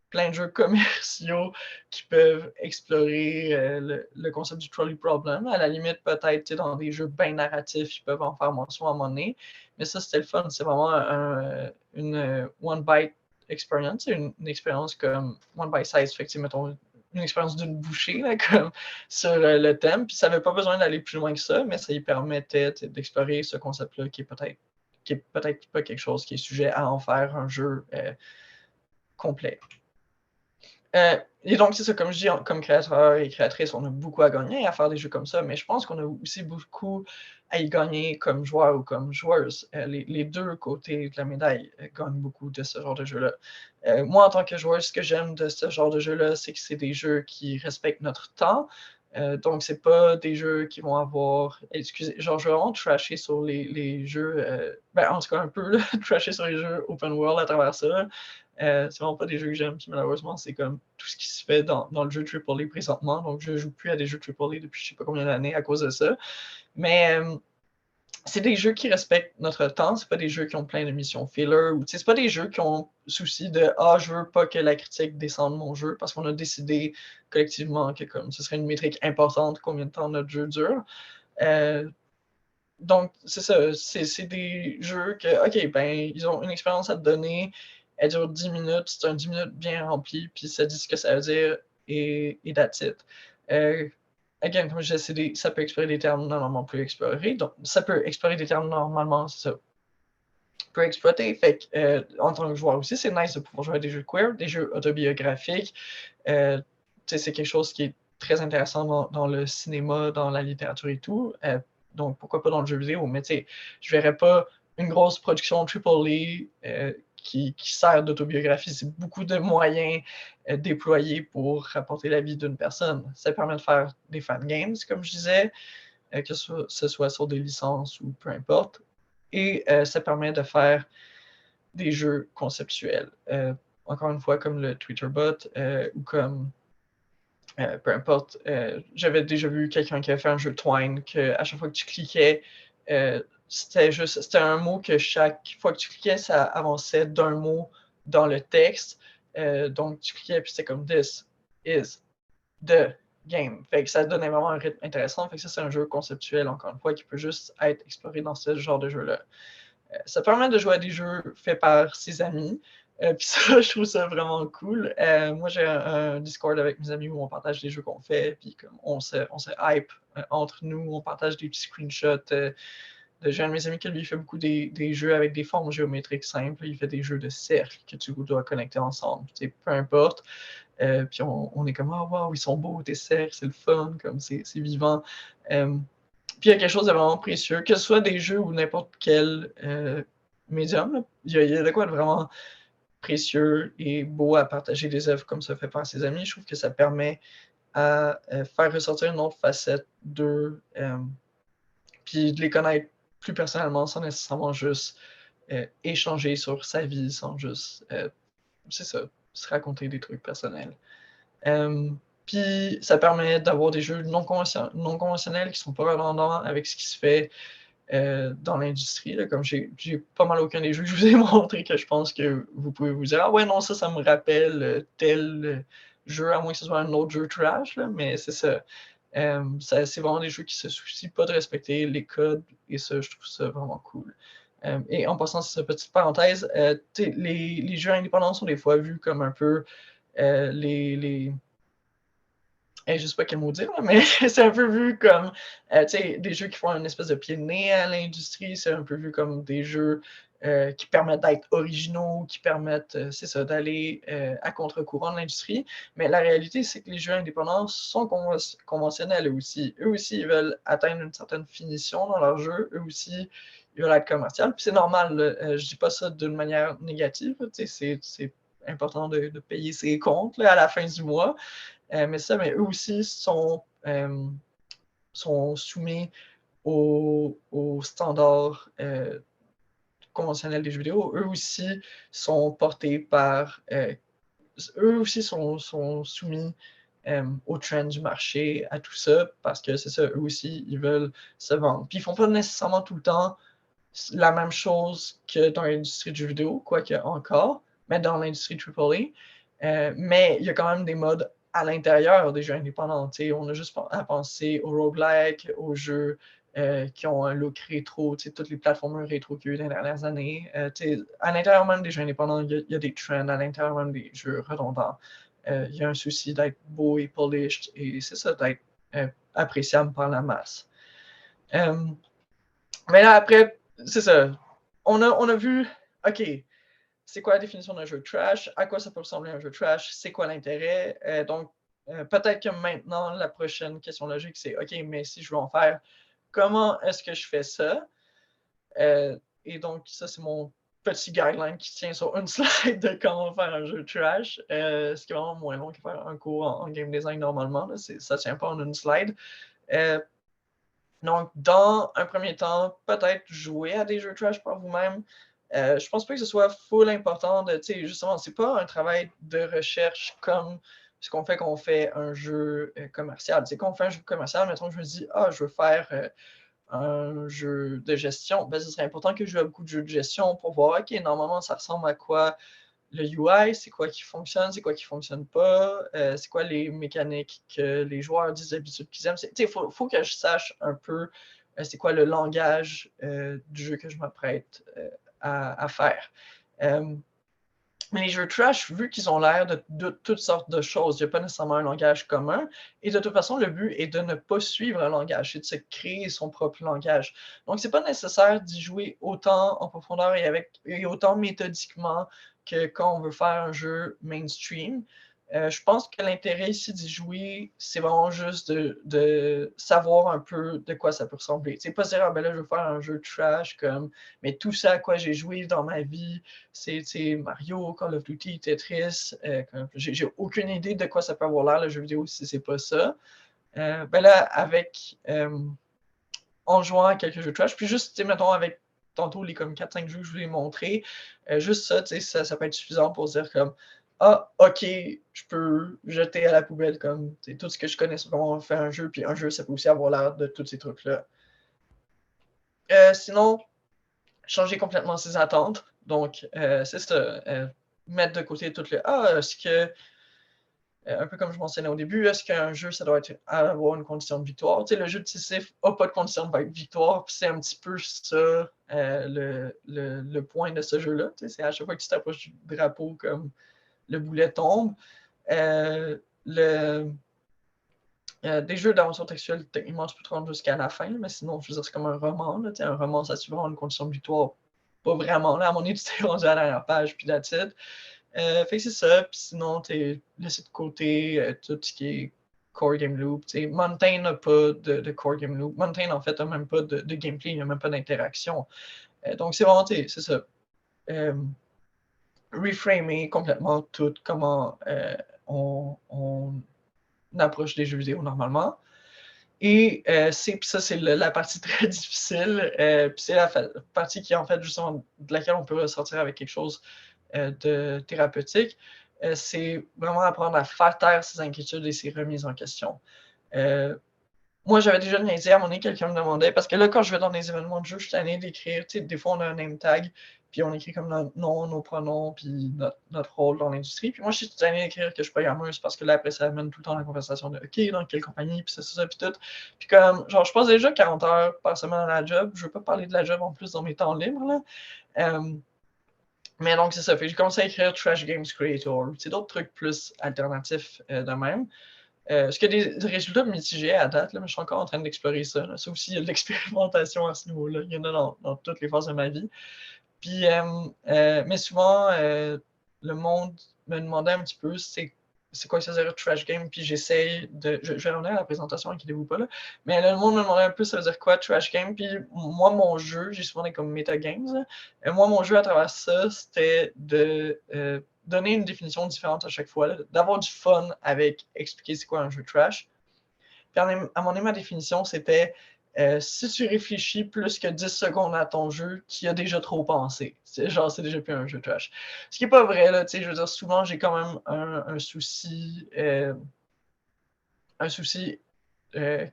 plein de jeux commerciaux qui peuvent explorer le concept du trolley problem. À la limite, peut-être dans des jeux bien narratifs, ils peuvent en faire mention à un moment donné. Mais ça, c'était le fun. C'est vraiment une one bite experience, une expérience comme one bite size, fait que mettons une expérience d'une bouchée là, comme sur le thème. Puis ça n'avait pas besoin d'aller plus loin que ça, mais ça lui permettait d'explorer ce concept-là qui est peut-être pas quelque chose qui est sujet à en faire un jeu complet. Et donc, c'est ça, comme je dis, comme créateur et créatrice, on a beaucoup à gagner à faire des jeux comme ça, mais je pense qu'on a aussi beaucoup à y gagner comme joueur ou comme joueuse. Les deux côtés de la médaille gagnent beaucoup de ce genre de jeu-là. Moi, en tant que joueur, ce que j'aime de ce genre de jeu-là, c'est que c'est des jeux qui respectent notre temps. Donc, c'est pas des jeux qui vont avoir. Excusez, genre, je vais vraiment trasher sur les jeux. En tout cas, un peu, là, trasher sur les jeux open world à travers ça. C'est vraiment pas des jeux que j'aime, puis malheureusement, c'est comme tout ce qui se fait dans le jeu AAA présentement. Donc, je joue plus à des jeux AAA depuis je sais pas combien d'années à cause de ça. Mais c'est des jeux qui respectent notre temps, c'est pas des jeux qui ont plein de missions filler, ou c'est pas des jeux qui ont souci de je veux pas que la critique descende mon jeu, parce qu'on a décidé collectivement que comme ce serait une métrique importante combien de temps notre jeu dure. Donc, c'est ça, c'est des jeux que, OK, ben, ils ont une expérience à te donner, elle dure 10 minutes, c'est un 10 minutes bien rempli, puis ça dit ce que ça veut dire, et that's it. Again, comme je disais, ça peut explorer des termes normalement plus explorés, donc ça peut explorer des termes normalement, c'est ça, peut exploiter. Fait que, en tant que joueur aussi, c'est nice de pouvoir jouer à des jeux queer, des jeux autobiographiques. C'est quelque chose qui est très intéressant dans le cinéma, dans la littérature et tout. Donc, pourquoi pas dans le jeu vidéo? Mais tu sais, je verrais pas une grosse production AAA qui sert d'autobiographie. C'est beaucoup de moyens déployés pour rapporter la vie d'une personne. Ça permet de faire des fan games, comme je disais, que ce soit sur des licences ou peu importe. Et ça permet de faire des jeux conceptuels. Encore une fois, comme le Tweeterbot ou comme peu importe, j'avais déjà vu quelqu'un qui avait fait un jeu Twine que à chaque fois que tu cliquais, c'était un mot que chaque fois que tu cliquais, ça avançait d'un mot dans le texte. Donc tu cliquais puis c'était comme This is the game. Fait que ça donnait vraiment un rythme intéressant. Fait que ça, c'est un jeu conceptuel, encore une fois, qui peut juste être exploré dans ce genre de jeu-là. Ça permet de jouer à des jeux faits par ses amis. Puis ça, je trouve ça vraiment cool. Moi, j'ai un Discord avec mes amis où on partage des jeux qu'on fait, puis comme on se hype entre nous, on partage des petits screenshots. J'ai un de mes amis qui lui fait beaucoup des jeux avec des formes géométriques simples. Il fait des jeux de cercles que tu dois connecter ensemble. Peu importe. Puis on est comme, wow, ils sont beaux, tes cercles, c'est le fun, comme c'est vivant. Puis il y a quelque chose de vraiment précieux, que ce soit des jeux ou n'importe quel médium. Il y a de quoi de vraiment précieux et beau à partager des œuvres comme ça fait par ses amis. Je trouve que ça permet à faire ressortir une autre facette d'eux, puis de les connaître plus personnellement sans nécessairement juste échanger sur sa vie, sans juste, c'est ça, se raconter des trucs personnels. Puis ça permet d'avoir des jeux non conventionnels qui sont pas redondants avec ce qui se fait dans l'industrie. Comme j'ai pas mal aucun des jeux que je vous ai montré que je pense que vous pouvez vous dire ouais, non, ça me rappelle tel jeu, à moins que ce soit un autre jeu trash, là, mais c'est ça. C'est vraiment des jeux qui se soucient pas de respecter les codes, et ça, je trouve ça vraiment cool. Et en passant sur cette petite parenthèse, les jeux indépendants sont des fois vus comme un peu les je sais pas quel mot dire, là, mais c'est un peu vu comme des jeux qui font une espèce de pied de nez à l'industrie, c'est un peu vu comme des jeux qui permettent d'être originaux, qui permettent, c'est ça, d'aller à contre-courant de l'industrie. Mais la réalité, c'est que les jeux indépendants sont conventionnels eux aussi. Eux aussi, ils veulent atteindre une certaine finition dans leur jeu. Eux aussi, ils veulent être commercial. Puis c'est normal, je dis pas ça d'une manière négative. C'est important de payer ses comptes là, à la fin du mois. Mais eux aussi sont soumis aux standards conventionnels des jeux vidéo. Eux aussi sont portés par. Eux aussi sont soumis aux trends du marché, à tout ça, parce que c'est ça, eux aussi, ils veulent se vendre. Puis ils font pas nécessairement tout le temps la même chose que dans l'industrie du jeu vidéo, quoique encore, mais dans l'industrie AAA. Mais il y a quand même des modes à l'intérieur des jeux indépendants. On a juste à penser aux roguelikes, aux jeux qui ont un look rétro, toutes les plateformes rétro qu'il y a eu dans les dernières années. À l'intérieur même des jeux indépendants, il y a des trends, à l'intérieur même des jeux redondants. Il y a un souci d'être beau et polished, et c'est ça, d'être appréciable par la masse. Mais là, après, c'est ça. On a vu, OK, c'est quoi la définition d'un jeu trash? À quoi ça peut ressembler un jeu trash? C'est quoi l'intérêt? Donc, peut-être que maintenant, la prochaine question logique, c'est OK, mais si je veux en faire, comment est-ce que je fais ça? Et donc, ça, c'est mon petit guideline qui tient sur une slide de comment faire un jeu trash. Ce qui est vraiment moins long que faire un cours en game design normalement. Là, ça ne tient pas en une slide. Donc, dans un premier temps, peut-être jouer à des jeux trash par vous-même. Je pense pas que ce soit full important de, justement, c'est pas un travail de recherche comme ce qu'on fait quand on fait un jeu commercial. C'est quand on fait un jeu commercial, mettons que je me dis, je veux faire un jeu de gestion. Ben, ce serait important que je joue à beaucoup de jeux de gestion pour voir, OK, normalement, ça ressemble à quoi le UI, c'est quoi qui fonctionne, c'est quoi qui fonctionne pas, c'est quoi les mécaniques que les joueurs disent d'habitude qu'ils aiment. Il faut que je sache un peu c'est quoi le langage du jeu que je m'apprête à faire. Mais les jeux trash, vu qu'ils ont l'air de toutes sortes de choses, il n'y a pas nécessairement un langage commun. Et de toute façon, le but est de ne pas suivre un langage, c'est de se créer son propre langage. Donc, c'est pas nécessaire d'y jouer autant en profondeur et autant méthodiquement que quand on veut faire un jeu mainstream. Je pense que l'intérêt ici d'y jouer, c'est vraiment juste de savoir un peu de quoi ça peut ressembler. C'est pas dire, ben là, je veux faire un jeu trash comme, mais tout ça à quoi j'ai joué dans ma vie, c'est Mario, Call of Duty, Tetris. J'ai aucune idée de quoi ça peut avoir l'air le jeu vidéo si c'est pas ça. Ben là, en jouant à quelques jeux trash, puis juste, mettons, avec tantôt les comme 4-5 jeux que je vous ai montrés, juste ça, ça peut être suffisant pour se dire comme ok, je peux jeter à la poubelle comme tout ce que je connais sur comment on fait un jeu, puis un jeu, ça peut aussi avoir l'air de tous ces trucs-là. Sinon, changer complètement ses attentes. Donc, c'est ça. Mettre de côté tout le est-ce que, un peu comme je mentionnais au début, est-ce qu'un jeu, ça doit avoir une condition de victoire? Le jeu de Sisyphe n'a pas de condition de victoire, puis c'est un petit peu ça le point de ce jeu-là. C'est à chaque fois que tu t'approches du drapeau, comme le boulet tombe. Des jeux d'aventure textuelle, techniquement, tu peux te rendre jusqu'à la fin, mais sinon, je veux dire, c'est comme un roman. Là, un roman, ça suit vraiment une condition de victoire. Pas vraiment. Là, à mon avis, tu t'es rendu à la dernière page, puis that's it. Fait que c'est ça. Puis sinon, tu laissé de côté tout ce qui est core game loop. Mountain n'a pas de core game loop. Mountain, en fait, n'a même pas de gameplay, il n'y a même pas d'interaction. Donc, c'est vraiment, c'est ça. Reframer complètement tout comment on approche des jeux vidéo normalement. Et ça, c'est la partie très difficile. Puis c'est la partie qui, en fait, justement, de laquelle on peut ressortir avec quelque chose de thérapeutique. C'est vraiment apprendre à faire taire ses inquiétudes et ses remises en question. Moi, j'avais déjà une idée à un moment donné, quelqu'un me demandait, parce que là, quand je vais dans des événements de jeu, je suis tanné d'écrire, des fois, on a un name tag, puis on écrit comme notre nom, nos pronoms, puis notre rôle dans l'industrie. Puis moi, je suis tanné d'écrire que je suis programmeuse, parce que là, après, ça amène tout le temps la conversation de OK, dans quelle compagnie, puis ça, puis tout. Puis comme, genre, je passe déjà 40 heures par semaine à la job, je veux pas parler de la job en plus dans mes temps libres, là. Mais donc, c'est ça. Fait que j'ai commencé à écrire Trash Games Creator. C'est d'autres trucs plus alternatifs de même. Ce qui a des résultats mitigés à date, là, mais je suis encore en train d'explorer ça. Là. Ça aussi, il y a de l'expérimentation à ce niveau-là. Il y en a dans toutes les phases de ma vie. Puis, mais souvent, le monde me demandait un petit peu c'est quoi que ça veut dire trash game, puis j'essaye de. Je vais revenir à la présentation, inquiétez-vous pas là. Mais là, le monde me demandait un peu ça veut dire quoi trash game, puis moi, mon jeu, j'ai souvent des comme metagames. Moi, mon jeu à travers ça, c'était de donner une définition différente à chaque fois, d'avoir du fun avec expliquer c'est quoi un jeu trash. Puis à un moment donné, ma définition, c'était si tu réfléchis plus que 10 secondes à ton jeu, tu y as déjà trop pensé. Genre, c'est déjà plus un jeu trash. Ce qui n'est pas vrai, là, tu sais, je veux dire, souvent, j'ai quand même un souci,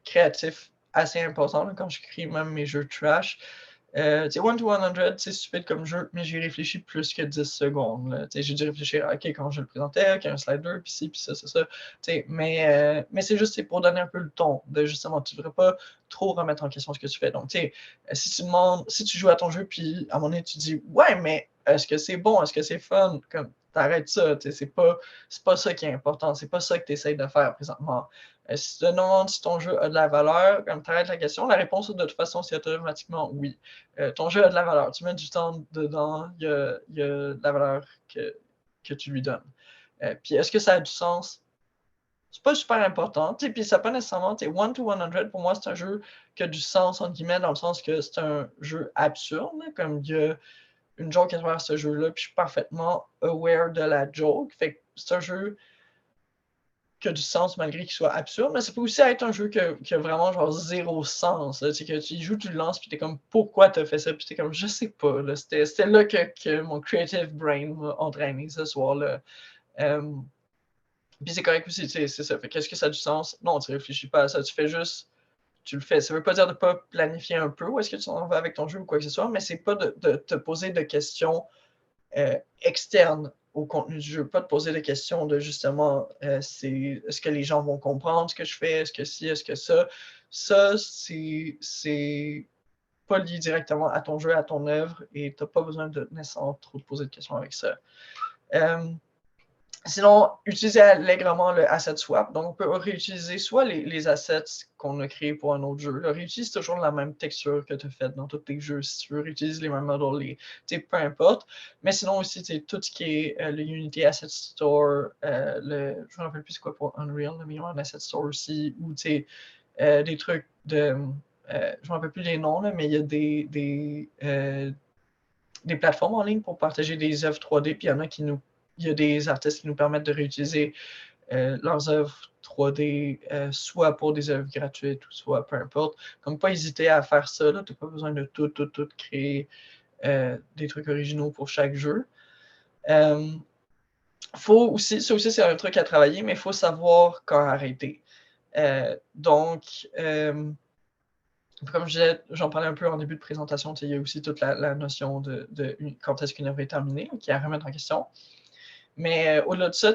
créatif assez important là, quand je crée même mes jeux trash. 1 to 100, c'est stupide comme jeu, mais j'y réfléchi plus que 10 secondes. J'ai dû réfléchir, OK, quand je le présentais, OK, un slider, puis ci, puis ça, c'est ça. Mais c'est juste pour donner un peu le ton, de justement, tu ne devrais pas trop remettre en question ce que tu fais. Donc, si tu demandes, si tu joues à ton jeu, puis à un moment donné, tu dis, ouais, mais est-ce que c'est bon, est-ce que c'est fun? Comme, t'arrêtes ça, c'est pas ça qui est important, c'est pas ça que tu essayes de faire présentement. Si tu te demandes si ton jeu a de la valeur, comme tu arrêtes la question, la réponse de toute façon, c'est automatiquement oui. Ton jeu a de la valeur. Tu mets du temps dedans, il y a de la valeur que tu lui donnes. Puis est-ce que ça a du sens? C'est pas super important. Puis ça pas nécessairement. 1 to 100, pour moi, c'est un jeu qui a du sens, entre guillemets, dans le sens que c'est un jeu absurde. Comme il y a une joke à travers ce jeu-là, puis je suis parfaitement aware de la joke. Fait que c'est un jeu qui a du sens malgré qu'il soit absurde, mais ça peut aussi être un jeu qui a vraiment genre zéro sens. Tu sais, que tu y joues, tu le lances, puis t'es comme pourquoi t'as fait ça, puis t'es comme je sais pas. C'était là que mon creative brain m'a entraîné ce soir-là. Puis c'est correct aussi, c'est ça. Fait qu'est-ce que ça a du sens? Non, tu réfléchis pas à ça, tu fais juste. Tu le fais. Ça veut pas dire de pas planifier un peu où est-ce que tu en vas avec ton jeu ou quoi que ce soit, mais c'est pas de te poser de questions externe au contenu du jeu, pas de poser des questions de justement est-ce que les gens vont comprendre ce que je fais, est-ce que ci, est-ce que ça. Ça, c'est pas lié directement à ton jeu, à ton œuvre, et tu n'as pas besoin de nécessairement trop te poser de questions avec ça. Sinon, utiliser allègrement le asset swap. Donc, on peut réutiliser soit les assets qu'on a créés pour un autre jeu. Réutilise toujours la même texture que tu as faite dans tous tes jeux. Si tu veux, réutiliser les mêmes modèles, peu importe. Mais sinon aussi, tout ce qui est le Unity Asset Store, je ne me rappelle plus c'est quoi pour Unreal, mais il y a un Asset Store aussi, ou des trucs de... je ne me rappelle plus les noms, là, mais il y a des plateformes en ligne pour partager des œuvres 3D, puis il y a des artistes qui nous permettent de réutiliser leurs œuvres 3D, soit pour des œuvres gratuites ou soit peu importe. Comme pas hésiter à faire ça, tu n'as pas besoin de tout créer des trucs originaux pour chaque jeu. Ça aussi, c'est un truc à travailler, mais il faut savoir quand arrêter. Donc, comme j'en parlais un peu en début de présentation, il y a aussi toute la notion de quand est-ce qu'une œuvre est terminée, qui est à remettre en question. Mais au-delà de ça,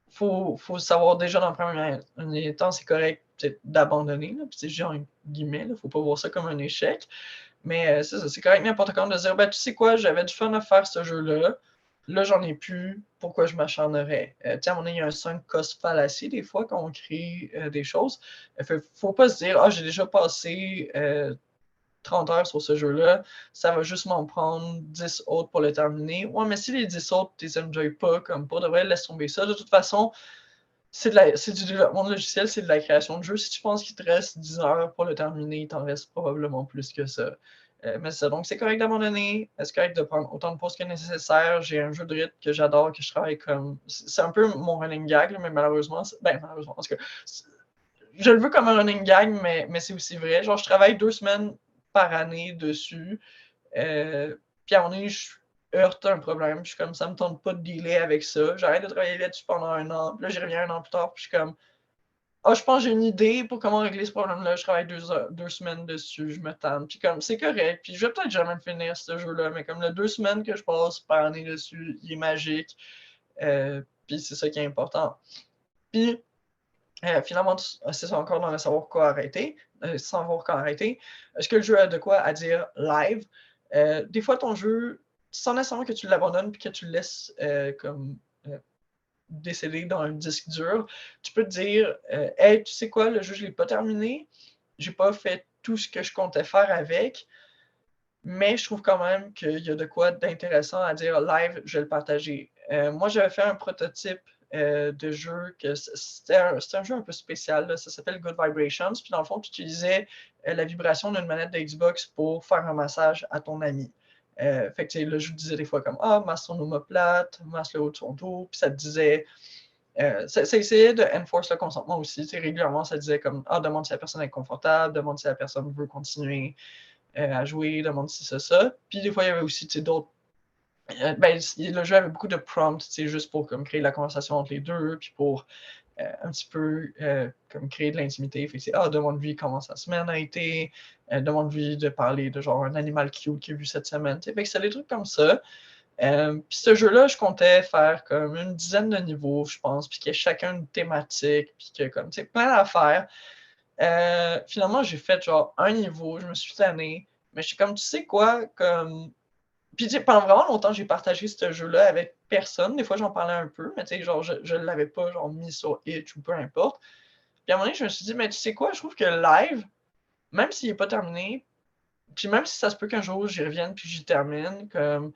faut savoir déjà dans le premier temps, c'est correct d'abandonner. Puis genre guillemets, il ne faut pas voir ça comme un échec. Mais c'est correct n'importe quand de dire tu sais quoi, j'avais du fun à faire ce jeu-là. Là, j'en ai plus. Pourquoi je m'acharnerais? À un moment donné, il y a un sunk cost fallacy des fois quand on crée des choses. Il ne faut pas se dire j'ai déjà passé 30 heures sur ce jeu-là, ça va juste m'en prendre 10 autres pour le terminer. Ouais, mais si les 10 autres, tu les enjoy pas, comme pour de vrai, laisse tomber ça. De toute façon, c'est du développement de logiciel, c'est de la création de jeu. Si tu penses qu'il te reste 10 heures pour le terminer, il t'en reste probablement plus que ça. Mais ça, donc c'est correct d'abandonner, c'est correct de prendre autant de pauses que nécessaire. J'ai un jeu de rythme que j'adore, que je travaille comme. C'est un peu mon running gag, mais malheureusement, malheureusement, parce que je le veux comme un running gag, mais c'est aussi vrai. Genre, je travaille 2 semaines par année dessus. Puis à un moment donné, je heurte un problème. Je suis comme ça, me tente pas de dealer avec ça. J'arrête de travailler là-dessus pendant un an. Puis là, j'y reviens un an plus tard. Puis je suis comme, je pense que j'ai une idée pour comment régler ce problème-là. Je travaille 2 semaines dessus. Je me tente. Puis comme, c'est correct. Puis je vais peut-être jamais finir ce jeu-là. Mais comme les 2 semaines que je passe par année dessus, il est magique. Puis c'est ça qui est important. Puis finalement, c'est ça encore dans le savoir quoi arrêter, savoir quand arrêter. Est-ce que le jeu a de quoi à dire live? Des fois, ton jeu, sans nécessairement que tu l'abandonnes puis que tu le laisses comme décédé dans un disque dur, tu peux te dire hey, tu sais quoi, le jeu, je ne l'ai pas terminé, j'ai pas fait tout ce que je comptais faire avec, mais je trouve quand même qu'il y a de quoi d'intéressant à dire live, je vais le partager. Moi, j'avais fait un prototype de jeu, c'était un jeu un peu spécial, là, ça s'appelle Good Vibrations, puis dans le fond, tu utilisais la vibration d'une manette de Xbox pour faire un massage à ton ami. Fait que le jeu disait des fois comme masse son omoplate, masse le haut de son dos, puis ça te disait. Ça essayait de enforce le consentement aussi. Régulièrement, ça disait comme demande si la personne est confortable, demande si la personne veut continuer à jouer, demande si c'est ça. Puis des fois, il y avait aussi d'autres. Le jeu avait beaucoup de prompts, juste pour comme, créer la conversation entre les deux, puis pour un petit peu comme créer de l'intimité. Fait que c'est demande-lui comment sa semaine a été, demande-lui de parler de genre un animal cute qu'il a vu cette semaine. Fait que c'est des trucs comme ça. Puis ce jeu-là, je comptais faire comme une dizaine de niveaux, je pense, puis qu'il y ait chacun une thématique, puis que comme, tu sais, plein d'affaires. Finalement, j'ai fait genre un niveau, je me suis tanné, mais je suis comme, tu sais quoi, comme. Puis pendant vraiment longtemps, j'ai partagé ce jeu-là avec personne. Des fois, j'en parlais un peu, mais tu sais, genre, je ne l'avais pas genre mis sur Itch ou peu importe. Puis à un moment donné, je me suis dit, mais tu sais quoi, je trouve que live, même s'il n'est pas terminé, puis même si ça se peut qu'un jour j'y revienne puis j'y termine, comme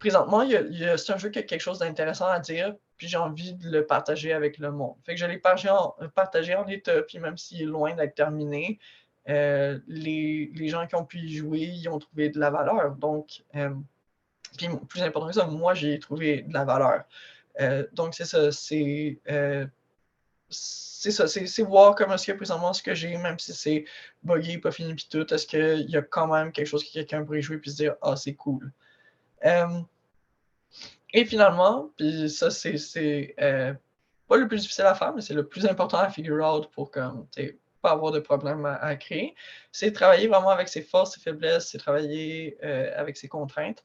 présentement, c'est un jeu qui a quelque chose d'intéressant à dire, puis j'ai envie de le partager avec le monde. Fait que je l'ai partagé en état, puis même s'il est loin d'être terminé, les gens qui ont pu y jouer, ils ont trouvé de la valeur. Donc, puis plus important que ça, moi, j'ai trouvé de la valeur. Donc, c'est ça, c'est voir comment est-ce que présentement ce que j'ai, même si c'est buggé, pas fini, puis tout, est-ce qu'il y a quand même quelque chose que quelqu'un pourrait jouer puis se dire, c'est cool. Et finalement, puis ça, c'est pas le plus difficile à faire, mais c'est le plus important à figure out pour comme, pas avoir de problème à créer. C'est travailler vraiment avec ses forces, ses faiblesses, c'est travailler avec ses contraintes.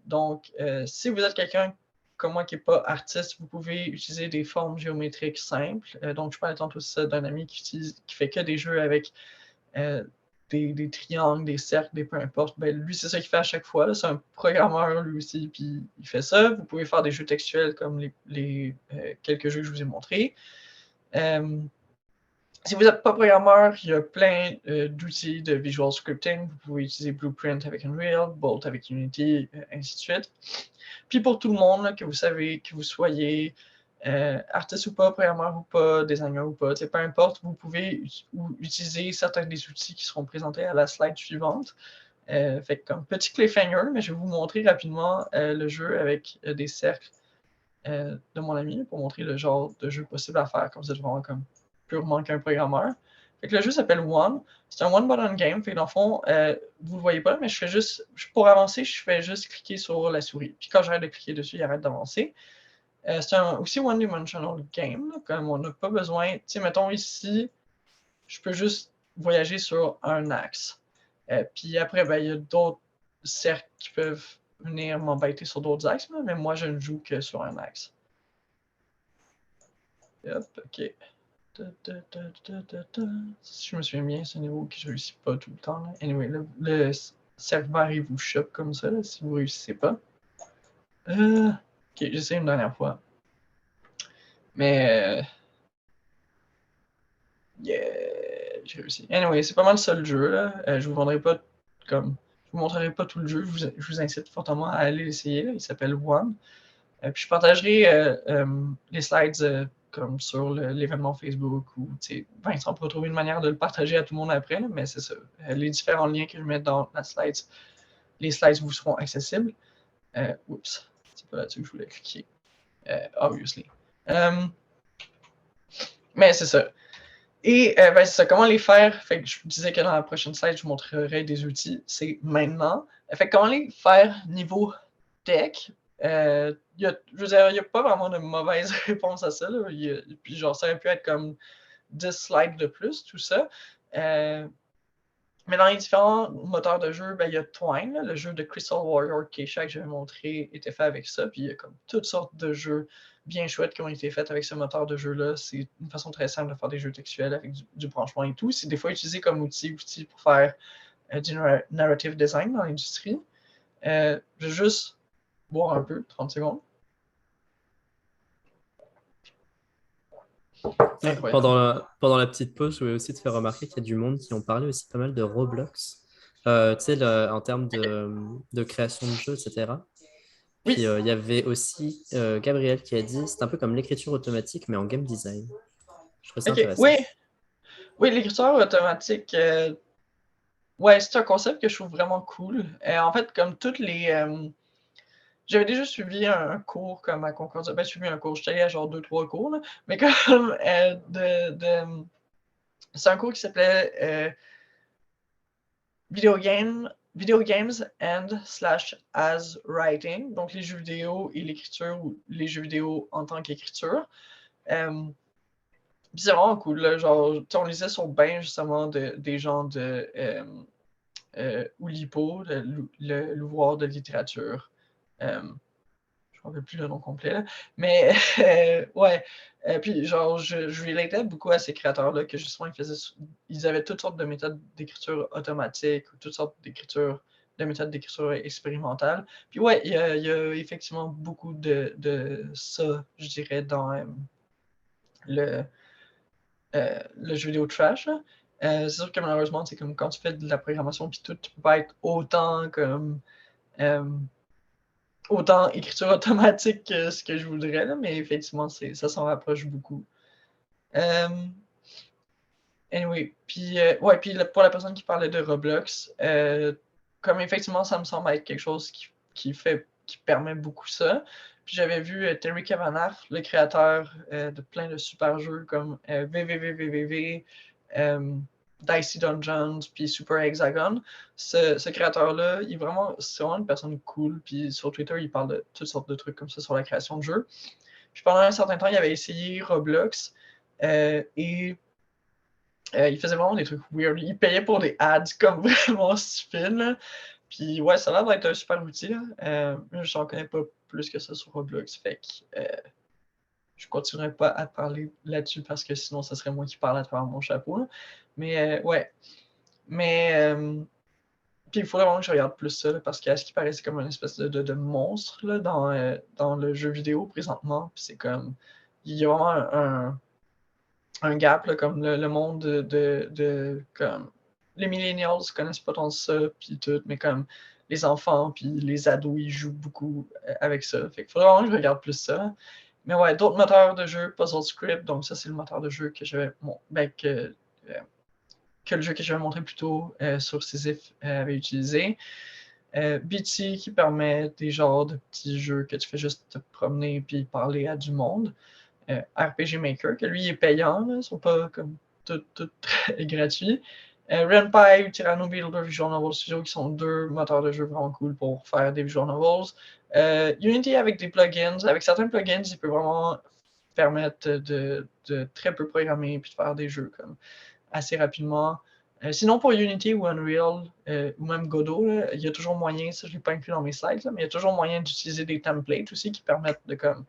Donc, si vous êtes quelqu'un comme moi qui n'est pas artiste, vous pouvez utiliser des formes géométriques simples. Donc, je parlais tantôt d'un ami qui fait que des jeux avec des triangles, des cercles, des peu importe. Ben, lui, c'est ça qu'il fait à chaque fois. C'est un programmeur, lui aussi, puis il fait ça. Vous pouvez faire des jeux textuels comme les quelques jeux que je vous ai montrés. Si vous n'êtes pas programmeur, il y a plein d'outils de visual scripting. Vous pouvez utiliser Blueprint avec Unreal, Bolt avec Unity, ainsi de suite. Puis pour tout le monde, là, que vous savez, que vous soyez artiste ou pas, programmeur ou pas, designer ou pas, peu importe, vous pouvez utiliser certains des outils qui seront présentés à la slide suivante. Fait comme petit cliffhanger, mais je vais vous montrer rapidement le jeu avec des cercles de mon ami pour montrer le genre de jeu possible à faire quand vous êtes vraiment comme purement qu'un programmeur. Fait que le jeu s'appelle One. C'est un one-button game. Fait que dans le fond, vous le voyez pas, mais je fais juste, pour avancer, je fais juste cliquer sur la souris. Puis quand j'arrête de cliquer dessus, il arrête d'avancer. C'est aussi one-dimensional game, là, comme on n'a pas besoin. Tu sais, mettons ici, je peux juste voyager sur un axe. Puis après, ben, il y a d'autres cercles qui peuvent venir m'embêter sur d'autres axes, mais moi, je ne joue que sur un axe. Hop, ok. Si je me souviens bien, c'est un niveau que je réussis pas tout le temps. Là. Anyway, le cercle vert, il vous chope comme ça, là, si vous réussissez pas. Ok, j'essaie une dernière fois. Mais... yeah, j'ai réussi. Anyway, c'est pas mal ça le jeu. Là. Je vous vendrai pas comme... Je vous montrerai pas tout le jeu. Je vous incite fortement à aller l'essayer. Il s'appelle One. Puis je partagerai les slides comme sur l'événement Facebook ou Vincent pourra trouver une manière de le partager à tout le monde après, là, mais c'est ça. Les différents liens que je mets dans la slides, les slides vous seront accessibles. Oups, c'est pas là-dessus que je voulais cliquer. Obviously. Mais c'est ça. Et ben, c'est ça, comment les faire? Fait que je vous disais que dans la prochaine slide, je vous montrerai des outils. C'est maintenant. Fait que comment les faire niveau tech? Je veux dire, il n'y a pas vraiment de mauvaise réponse à ça. Là. Puis genre, ça aurait pu être comme 10 slides de plus, tout ça. Mais dans les différents moteurs de jeu, ben, il y a Twine, là, le jeu de Crystal Warrior Keisha que j'avais montré était fait avec ça. Puis il y a comme toutes sortes de jeux bien chouettes qui ont été faits avec ce moteur de jeu-là. C'est une façon très simple de faire des jeux textuels avec du branchement et tout. C'est des fois utilisé comme outil pour faire du narrative design dans l'industrie. Je vais juste boire un peu, 30 secondes. Incroyable. Pendant la petite pause, je voulais aussi te faire remarquer qu'il y a du monde qui ont parlé aussi pas mal de Roblox, tu sais, en termes de création de jeux, etc. Puis Oui, il y avait aussi Gabriel qui a dit c'est un peu comme l'écriture automatique, mais en game design. Je trouve ça ok. intéressant. Oui, oui, l'écriture automatique, ouais, c'est un concept que je trouve vraiment cool. En fait, comme toutes les. J'avais déjà suivi un cours comme à Concordia. Ben, suivi un cours, j'étais allé à genre 2, 3 cours, là. Mais comme c'est un cours qui s'appelait Video Games and slash as Writing. Donc les jeux vidéo et l'écriture ou les jeux vidéo en tant qu'écriture. Euh, Puis c'est vraiment cool, là, genre, on lisait sur bain justement des gens de Oulipo, l'ouvroir de littérature. Euh, je ne me rappelle plus le nom complet, là. Mais ouais. Puis genre, je relatais beaucoup à ces créateurs-là que justement ils avaient toutes sortes de méthodes d'écriture automatique ou toutes sortes de méthodes d'écriture expérimentale. Puis ouais, il y a effectivement beaucoup de ça, je dirais, dans le, le jeu vidéo trash, là. C'est sûr que malheureusement, c'est comme quand tu fais de la programmation puis tout, tu peux pas être autant comme euh, autant écriture automatique que ce que je voudrais, là, mais effectivement, ça s'en rapproche beaucoup. Euh, Anyway, puis ouais, puis pour la personne qui parlait de Roblox, comme effectivement, ça me semble être quelque chose qui permet beaucoup ça. Puis j'avais vu Terry Cavanagh, le créateur de plein de super jeux comme VVVVVV, Dicey Dungeons, puis Super Hexagon. Ce créateur-là, c'est vraiment une personne cool. Puis sur Twitter, il parle de toutes sortes de trucs comme ça sur la création de jeux. Puis pendant un certain temps, il avait essayé Roblox et il faisait vraiment des trucs weird. Il payait pour des ads comme vraiment stupides, là. Puis ouais, ça a l'air d'être un super outil, là. J'en connais pas plus que ça sur Roblox, fait que je continuerai pas à parler là-dessus parce que sinon, ça serait moi qui parle à travers mon chapeau, là. Mais ouais. Mais puis il faudrait vraiment que je regarde plus ça, là, parce qu'à ce qui paraît, c'est comme une espèce de monstre là, dans le jeu vidéo présentement. Puis c'est comme. Il y a vraiment un gap, là, comme le monde comme les millennials connaissent pas tant ça, puis tout, mais comme les enfants, puis les ados, ils jouent beaucoup avec ça. Fait qu'il faudrait vraiment que je regarde plus ça. Mais ouais, d'autres moteurs de jeu, Puzzle Script, donc ça, c'est le moteur de jeu que j'avais, que le jeu que j'avais montré plus tôt sur Sisyphe avait utilisé. BT qui permet des genres de petits jeux que tu fais juste te promener puis parler à du monde. RPG Maker, que lui est payant, là, ils sont pas comme tout gratuits. Ren'Py, Tyranno Builder, Visual Novel Studio, qui sont deux moteurs de jeu vraiment cool pour faire des visual novels. Unity avec des plugins. Avec certains plugins, il peut vraiment permettre de très peu programmer et de faire des jeux comme assez rapidement. Sinon, pour Unity ou Unreal ou même Godot, là, il y a toujours moyen, ça je ne l'ai pas inclus dans mes slides, là, mais il y a toujours moyen d'utiliser des templates aussi qui permettent de comme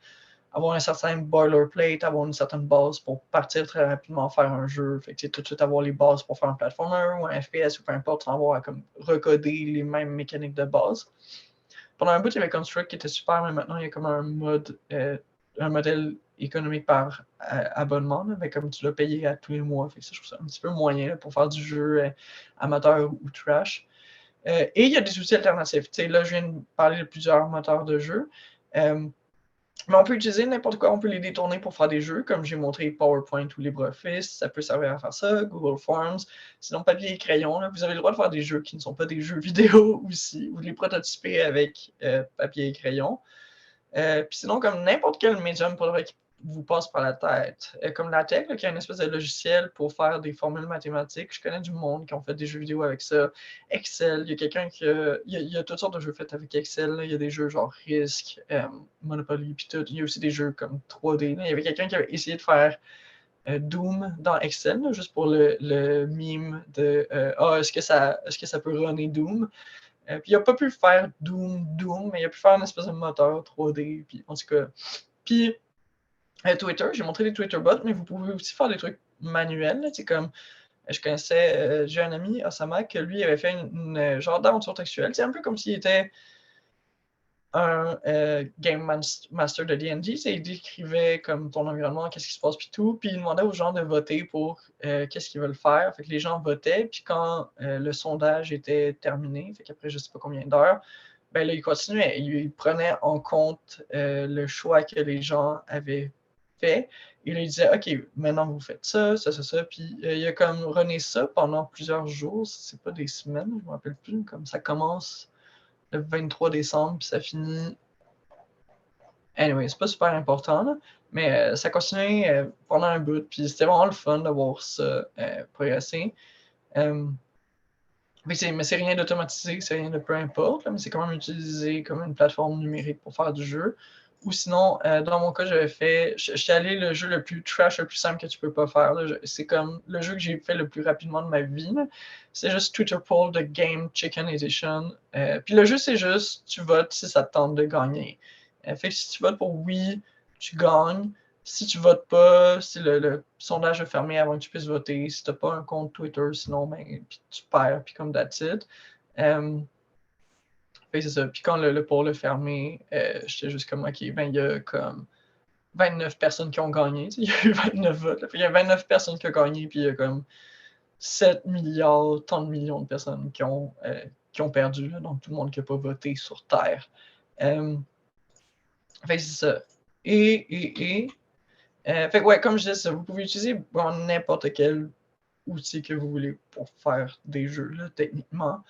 avoir un certain boilerplate, avoir une certaine base pour partir très rapidement faire un jeu. Fait que tout de suite avoir les bases pour faire un platformer ou un FPS ou peu importe, sans avoir à comme recoder les mêmes mécaniques de base. Pendant un bout, il y avait Construct qui était super, mais maintenant il y a comme un modèle économique par abonnement, là, mais comme tu l'as payé à tous les mois. Fait que ça, je trouve ça un petit peu moyen là, pour faire du jeu amateur ou trash. Et il y a des outils alternatifs. T'sais, là, je viens de parler de plusieurs moteurs de jeu. Mais on peut utiliser n'importe quoi, on peut les détourner pour faire des jeux, comme j'ai montré PowerPoint ou LibreOffice, ça peut servir à faire ça, Google Forms. Sinon, papier et crayon, là, vous avez le droit de faire des jeux qui ne sont pas des jeux vidéo aussi, ou de les prototyper avec papier et crayon. Puis sinon, comme n'importe quel médium pour qui vous passe par la tête. Comme la tech, là, qui a une espèce de logiciel pour faire des formules mathématiques. Je connais du monde qui ont fait des jeux vidéo avec ça. Excel, il y a quelqu'un qui il y a toutes sortes de jeux faits avec Excel. Là. Il y a des jeux genre Risk, Monopoly, puis tout. Il y a aussi des jeux comme 3D. Là. Il y avait quelqu'un qui avait essayé de faire Doom dans Excel, là, juste pour le meme de est-ce que ça peut runner Doom? Puis il n'a pas pu faire Doom, mais il a pu faire une espèce de moteur 3D. Puis en tout cas. Puis Twitter, j'ai montré des Twitter bots, mais vous pouvez aussi faire des trucs manuels. C'est comme, j'ai un ami, Osama, que lui avait fait une genre d'aventure textuelle. C'est un peu comme s'il était un Game Master de D&D, il décrivait comme ton environnement, qu'est-ce qui se passe, puis tout, puis il demandait aux gens de voter pour qu'est-ce qu'ils veulent faire. Fait que les gens votaient, puis quand le sondage était terminé, fait qu'après je sais pas combien d'heures, ben là, il continuait. Il prenait en compte le choix que les gens avaient fait. Et là, il disait, OK, maintenant vous faites ça, ça, ça, ça. Puis il a comme runné ça pendant plusieurs jours. C'est pas des semaines, je me rappelle plus. Comme ça commence le 23 décembre, puis ça finit. Anyway, c'est pas super important, là, mais ça continuait pendant un bout, puis c'était vraiment le fun de voir ça progresser. Mais c'est rien d'automatisé, c'est rien de peu importe, là, mais c'est quand même utilisé comme une plateforme numérique pour faire du jeu. Ou sinon, dans mon cas, j'avais fait. J'étais allé le jeu le plus trash, le plus simple que tu peux pas faire. C'est comme le jeu que j'ai fait le plus rapidement de ma vie. C'est juste Twitter Poll de Game Chicken Edition. Puis le jeu, c'est juste, tu votes si ça te tente de gagner. Fait que si tu votes pour oui, tu gagnes. Si tu votes pas, si le sondage est fermé avant que tu puisses voter, si tu n'as pas un compte Twitter, sinon, ben, puis tu perds, puis comme that's it. Fait que c'est ça. Puis quand le poll est fermé, j'étais juste comme, OK, ben, il y a comme 29 personnes qui ont gagné. Il y a eu 29 votes. Il y a 29 personnes qui ont gagné, puis il y a comme 7 milliards, tant de millions de personnes qui ont perdu. Là, donc tout le monde qui n'a pas voté sur Terre. Fait que c'est ça. Fait que ouais, comme je disais, vous pouvez utiliser n'importe quel outil que vous voulez pour faire des jeux, là, techniquement.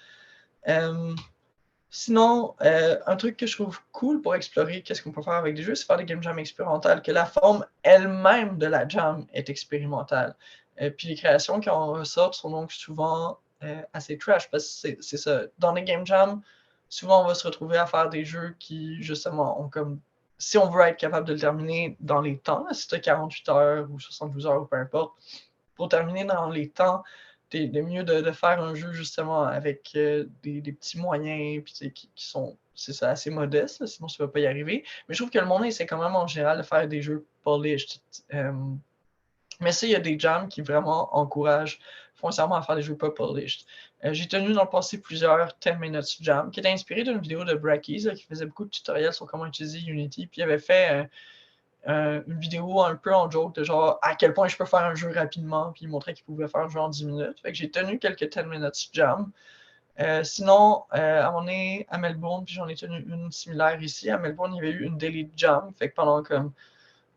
Sinon, un truc que je trouve cool pour explorer qu'est-ce qu'on peut faire avec des jeux, c'est faire des game jams expérimentales, que la forme elle-même de la jam est expérimentale. Puis les créations qui en ressortent sont donc souvent assez trash, parce que c'est ça. Dans les game jams, souvent on va se retrouver à faire des jeux qui, justement, ont comme. Si on veut être capable de le terminer dans les temps, si tu as 48 heures ou 72 heures ou peu importe, pour terminer dans les temps, c'est mieux de faire un jeu justement avec des petits moyens puis, qui sont c'est ça, assez modestes, là, sinon ça ne va pas y arriver. Mais je trouve que le monde essaie quand même en général de faire des jeux polished. Mais ça, il y a des jams qui vraiment encouragent foncièrement à faire des jeux pas polished. J'ai tenu dans le passé plusieurs 10 minutes jam qui étaient inspirés d'une vidéo de Brackeys qui faisait beaucoup de tutoriels sur comment utiliser Unity. Puis il avait fait une vidéo un peu en joke de genre à quel point je peux faire un jeu rapidement, puis il montrait qu'il pouvait faire un jeu en 10 minutes. Fait que j'ai tenu quelques 10 minutes jam. Sinon, à un moment donné, à Melbourne, puis j'en ai tenu une similaire ici. À Melbourne, il y avait eu une daily jam. Fait que pendant comme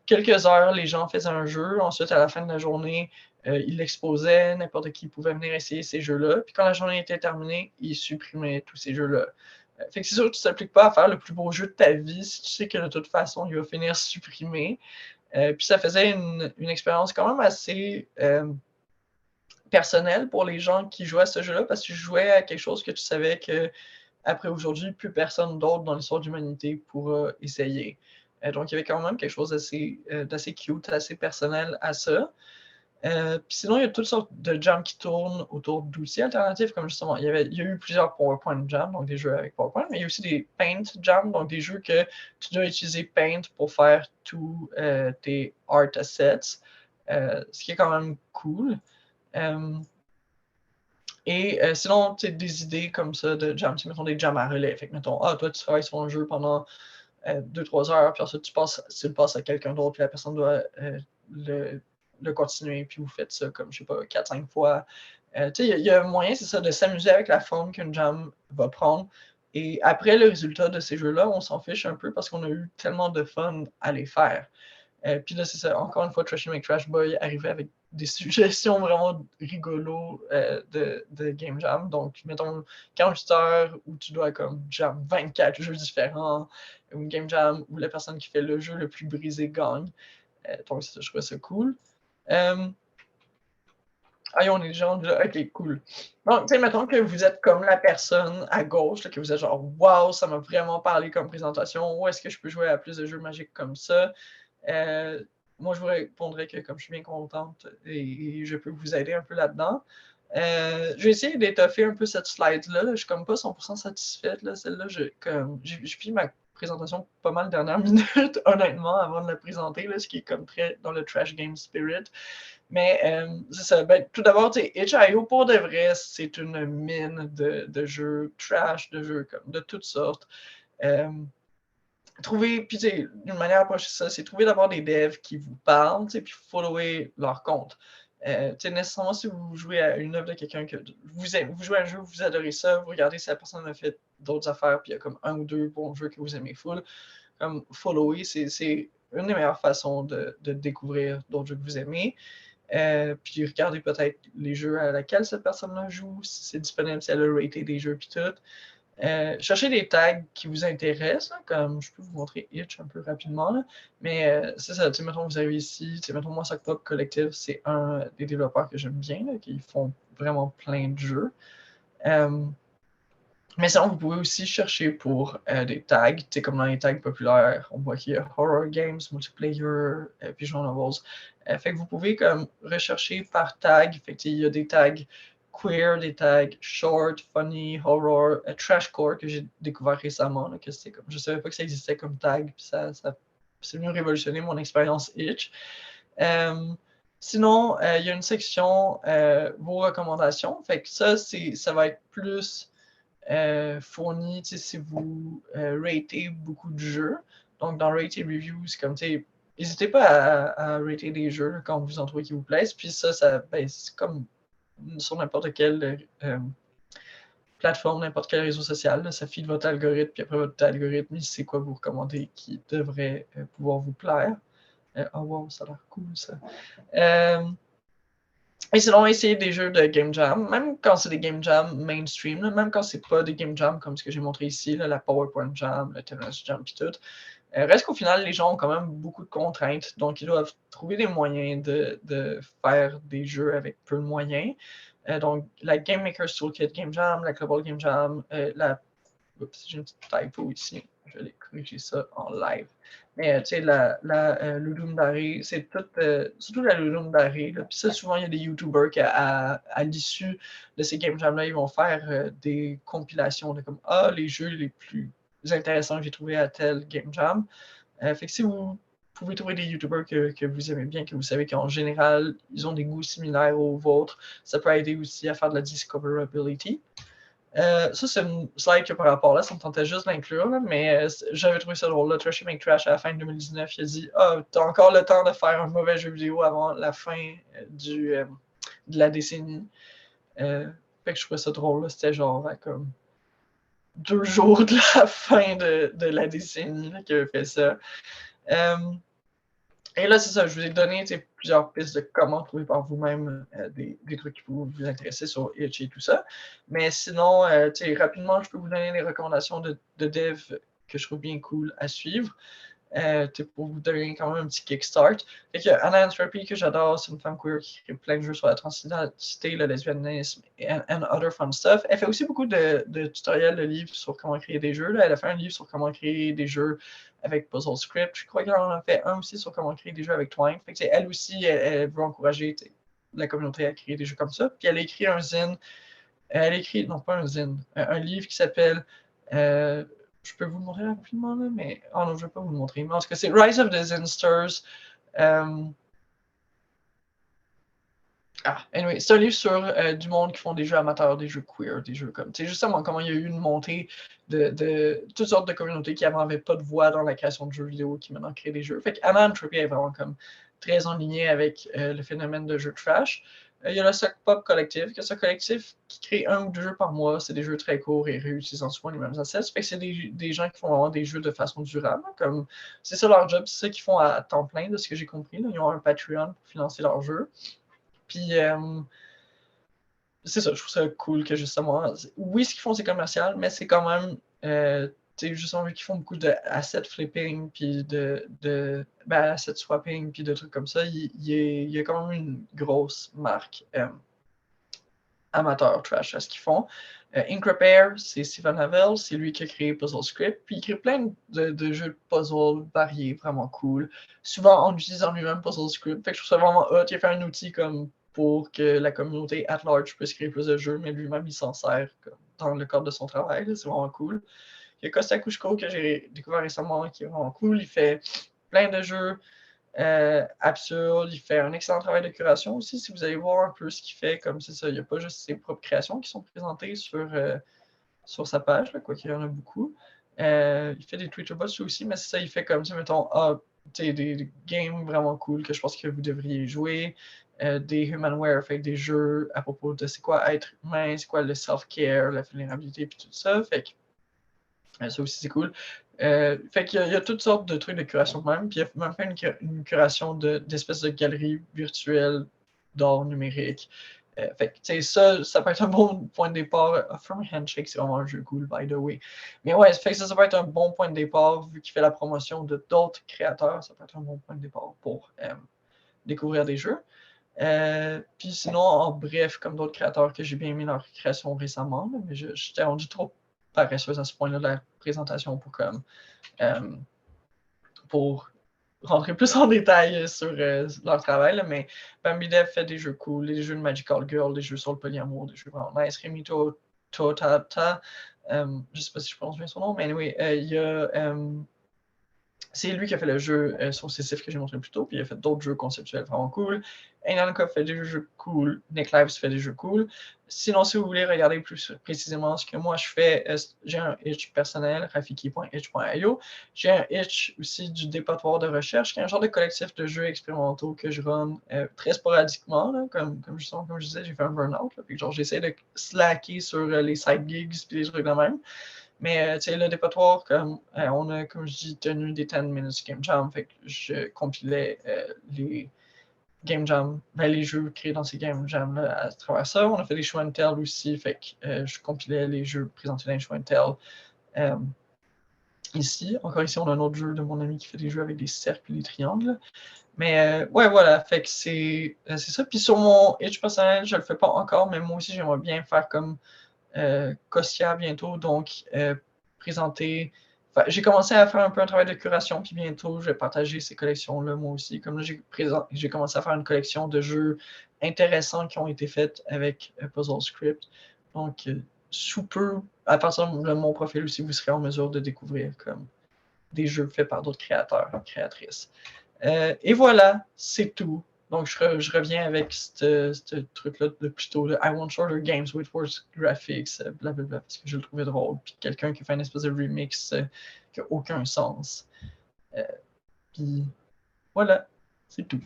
quelques heures, les gens faisaient un jeu. Ensuite, à la fin de la journée, ils l'exposaient. N'importe qui pouvait venir essayer ces jeux-là. Puis quand la journée était terminée, ils supprimaient tous ces jeux-là. Fait que c'est sûr que tu ne t'appliques pas à faire le plus beau jeu de ta vie si tu sais que de toute façon, il va finir supprimé. Puis ça faisait une expérience quand même assez personnelle pour les gens qui jouaient à ce jeu-là parce que tu jouais à quelque chose que tu savais que après aujourd'hui, plus personne d'autre dans l'histoire de l'humanité pourra essayer. Donc il y avait quand même quelque chose d'assez cute, assez personnel à ça. Puis sinon, il y a toutes sortes de jams qui tournent autour d'outils alternatifs, comme justement, il y a eu plusieurs PowerPoint jams, donc des jeux avec PowerPoint, mais il y a aussi des Paint jams, donc des jeux que tu dois utiliser Paint pour faire tous tes art assets, ce qui est quand même cool. Sinon, tu sais, des idées comme ça de jams, mettons des jams à relais. Fait que, mettons, toi, tu travailles sur un jeu pendant 2-3 heures, puis ensuite, tu le passes à quelqu'un d'autre, puis la personne doit le continuer, puis vous faites ça comme, je sais pas, 4-5 fois. Tu sais, il y a un moyen, c'est ça, de s'amuser avec la forme qu'une jam va prendre. Et après le résultat de ces jeux-là, on s'en fiche un peu parce qu'on a eu tellement de fun à les faire. Puis là, c'est ça, encore une fois, Trashy McTrash Boy arrivait avec des suggestions vraiment rigolos de Game Jam. Donc, mettons 48 heures où tu dois comme jam 24 jeux différents, ou Game Jam où la personne qui fait le jeu le plus brisé gagne. Donc, ça, je trouvais ça cool. On est déjà ok, cool. Donc, tu sais, mettons que vous êtes comme la personne à gauche, là, que vous êtes genre, waouh, ça m'a vraiment parlé comme présentation. Où est-ce que je peux jouer à plus de jeux magiques comme ça? Moi, je vous répondrais que comme je suis bien contente et je peux vous aider un peu là-dedans. Je vais essayer d'étoffer un peu cette slide-là. Je suis comme pas 100% satisfaite. Là. Celle-là, j'ai fini ma présentation pas mal dernière minute, honnêtement, avant de la présenter, là, ce qui est comme très dans le trash game spirit. Mais c'est ça. Ben, tout d'abord, itch.io, pour de vrai, c'est une mine de jeux trash, de jeux comme de toutes sortes. trouver, puis une manière d'approcher ça, c'est trouver d'abord des devs qui vous parlent, puis follower leur compte. Nécessairement, si vous jouez à une œuvre de quelqu'un que vous jouez à un jeu, vous adorez ça, vous regardez si la personne a fait d'autres affaires, puis il y a comme un ou deux bons jeux que vous aimez full, comme follower, c'est une des meilleures façons de découvrir d'autres jeux que vous aimez. Puis regardez peut-être les jeux à laquelle cette personne-là joue, si c'est disponible, si elle a raté des jeux, puis tout. Cherchez des tags qui vous intéressent, hein, comme je peux vous montrer Itch un peu rapidement, là. Mais c'est ça, mettons, vous avez ici, mettons, moi, Sockpop Collective, c'est un des développeurs que j'aime bien, là, qui font vraiment plein de jeux. Mais sinon, vous pouvez aussi chercher pour des tags, comme dans les tags populaires, on voit qu'il y a Horror Games, Multiplayer, Visual Novels. Fait que vous pouvez comme rechercher par tag, fait il y a des tags queer, des tags short, funny, horror, trashcore que j'ai découvert récemment, là, que c'était comme, je savais pas que ça existait comme tag, puis ça c'est venu révolutionner mon expérience Itch. Sinon, il y a une section vos recommandations, fait que ça va être plus fourni si vous ratez beaucoup de jeux. Donc, dans Rated Reviews, comme n'hésitez pas à rater des jeux quand vous en trouvez qui vous plaisent. Puis ça c'est comme sur n'importe quelle plateforme, n'importe quel réseau social. Là, ça file votre algorithme, puis après votre algorithme, il sait quoi vous recommander qui devrait pouvoir vous plaire. Oh wow, ça a l'air cool ça. Et sinon, essayer des jeux de Game Jam, même quand c'est des Game Jam mainstream, là, même quand c'est pas des Game Jam comme ce que j'ai montré ici, là, la PowerPoint Jam, le Tennis Jam, puis tout. Reste qu'au final, les gens ont quand même beaucoup de contraintes, donc ils doivent trouver des moyens de faire des jeux avec peu de moyens. Donc, la Game Maker's Toolkit Game Jam, la Global Game Jam, Oups, j'ai une petite typo ici. Je vais aller corriger ça en live. Mais tu sais, la Ludum Dare, c'est tout, surtout la Ludum Dare. Puis ça, souvent, il y a des YouTubers qui, à l'issue de ces Game Jam-là, ils vont faire des compilations de comme les jeux les plus intéressants que j'ai trouvés à tel Game Jam. Fait que si vous pouvez trouver des YouTubers que vous aimez bien, que vous savez qu'en général, ils ont des goûts similaires aux vôtres, ça peut aider aussi à faire de la discoverability. Ça, c'est une slide que par rapport là, ça me tentait juste d'inclure, mais j'avais trouvé ça drôle. Là. Trashy McTrash, à la fin de 2019, il a dit t'as encore le temps de faire un mauvais jeu vidéo avant la fin de la décennie. Fait que je trouvais ça drôle. C'était genre comme 2 jours de la fin de la décennie qu'il avait fait ça. Et là, c'est ça, je vous ai donné plusieurs pistes de comment trouver par vous-même des trucs qui peuvent vous intéresser sur Itch et tout ça. Mais sinon, rapidement, je peux vous donner des recommandations de dev que je trouve bien cool à suivre. Pour vous donner quand même un petit kickstart. Fait que Anna Entropy, que j'adore, c'est une femme queer qui crée plein de jeux sur la transidentité, le lesbianisme and other fun stuff. Elle fait aussi beaucoup de tutoriels, de livres sur comment créer des jeux. Là. Elle a fait un livre sur comment créer des jeux avec Puzzle Script. Je crois qu'elle en a fait un aussi sur comment créer des jeux avec Twine. Fait que, elle aussi, elle veut encourager la communauté à créer des jeux comme ça. Puis elle a écrit un zine. Elle a écrit, non pas un zine, un livre qui s'appelle je peux vous le montrer rapidement, là, mais. Oh non, je ne vais pas vous le montrer. Mais en tout cas, c'est Rise of the Zinsters. Anyway, c'est un livre sur du monde qui font des jeux amateurs, des jeux queer, des jeux comme. C'est justement comment il y a eu une montée de toutes sortes de communautés qui n'avaient pas de voix dans la création de jeux vidéo, qui maintenant créent des jeux. Fait qu'Anna Entropy est vraiment comme très en ligne avec le phénomène de jeux trash. Il y a le Sock Pop Collective, que ce collectif qui crée 1 ou 2 jeux par mois. C'est des jeux très courts et réutilisant souvent les mêmes assets. Fait que c'est des gens qui font vraiment des jeux de façon durable. Comme, c'est ça leur job, c'est ça qu'ils font à temps plein, de ce que j'ai compris. Là. Ils ont un Patreon pour financer leurs jeux. Puis, c'est ça, je trouve ça cool que justement, oui, ce qu'ils font, c'est commercial, mais c'est quand même, justement, vu qu'ils font beaucoup de asset flipping, puis asset swapping, puis de trucs comme ça, il y a quand même une grosse marque amateur trash à ce qu'ils font. Ink Repair, c'est Stephen Havel, c'est lui qui a créé Puzzle Script, puis il crée plein de jeux de puzzle variés, vraiment cool, souvent en utilisant lui-même Puzzle Script. Fait que je trouve ça vraiment hot, il a fait un outil comme pour que la communauté at large puisse créer plus de jeux, mais lui-même il s'en sert dans le cadre de son travail, c'est vraiment cool. Il y a Costa Kushko que j'ai découvert récemment qui est vraiment cool, il fait plein de jeux absurde, il fait un excellent travail de curation aussi. Si vous allez voir un peu ce qu'il fait, comme c'est ça, il n'y a pas juste ses propres créations qui sont présentées sur sa page, quoi qu'il y en a beaucoup. Il fait des Twitter bots aussi, mais c'est ça, il fait comme, mettons, des games vraiment cool que je pense que vous devriez jouer. Des Humanware, fait des jeux à propos de c'est quoi être humain, c'est quoi le self-care, la vulnérabilité, puis tout ça. Fait que ça aussi, c'est cool. Fait qu'il y a toutes sortes de trucs de curation même, puis il a même fait une curation d'espèces de galeries virtuelles d'art numérique. Fait que, tu sais, ça peut être un bon point de départ. Firm Handshake, c'est vraiment un jeu cool, by the way. Mais ouais, fait que ça peut être un bon point de départ, vu qu'il fait la promotion de d'autres créateurs, ça peut être un bon point de départ pour découvrir des jeux. Puis sinon, en bref, comme d'autres créateurs que j'ai bien aimé leur création récemment, là, mais j'étais rendu trop paresseuse à ce point-là de la présentation pour rentrer plus en détail sur leur travail, là, mais Bambi Dev fait des jeux cool, des jeux de Magical Girl, des jeux sur le polyamour, des jeux vraiment nice. Rémi Totata, je sais pas si je prononce bien son nom, mais anyway, il y a c'est lui qui a fait le jeu sur Sisyphe que j'ai montré plus tôt, puis il a fait d'autres jeux conceptuels vraiment cool. Einankov fait des jeux cool, Nick Lives fait des jeux cool. Sinon, si vous voulez regarder plus précisément ce que moi je fais, j'ai un itch personnel, rafiki.itch.io. J'ai un itch aussi du dépotoir de recherche, qui est un genre de collectif de jeux expérimentaux que je run très sporadiquement, là, comme je disais, j'ai fait un burn-out, puis genre j'essaie de slacker sur les side gigs puis des trucs de même. Mais tu sais, le dépotoir, on a, comme je dis, tenu des 10 minutes game jam, fait que je compilais les game jam, les jeux créés dans ces game jams là à travers ça. On a fait des show and tell aussi, fait que je compilais les jeux présentés dans les show and tell. Ici, encore ici, on a un autre jeu de mon ami qui fait des jeux avec des cercles et des triangles. Mais ouais, voilà, fait que c'est ça. Puis sur mon itch personnel, je le fais pas encore, mais moi aussi, j'aimerais bien faire comme Kossia bientôt, donc présenter. Enfin, j'ai commencé à faire un peu un travail de curation, puis bientôt je vais partager ces collections-là moi aussi. Comme là, j'ai commencé à faire une collection de jeux intéressants qui ont été faits avec Puzzle Script. Donc, sous peu, à partir de mon profil aussi, vous serez en mesure de découvrir comme des jeux faits par d'autres créateurs, créatrices. Et voilà, c'est tout. Donc, je reviens avec ce truc-là de plutôt de I want shorter games with worse graphics, blablabla, parce que je le trouvais drôle. Puis quelqu'un qui fait une espèce de remix qui n'a aucun sens. Puis voilà, c'est tout.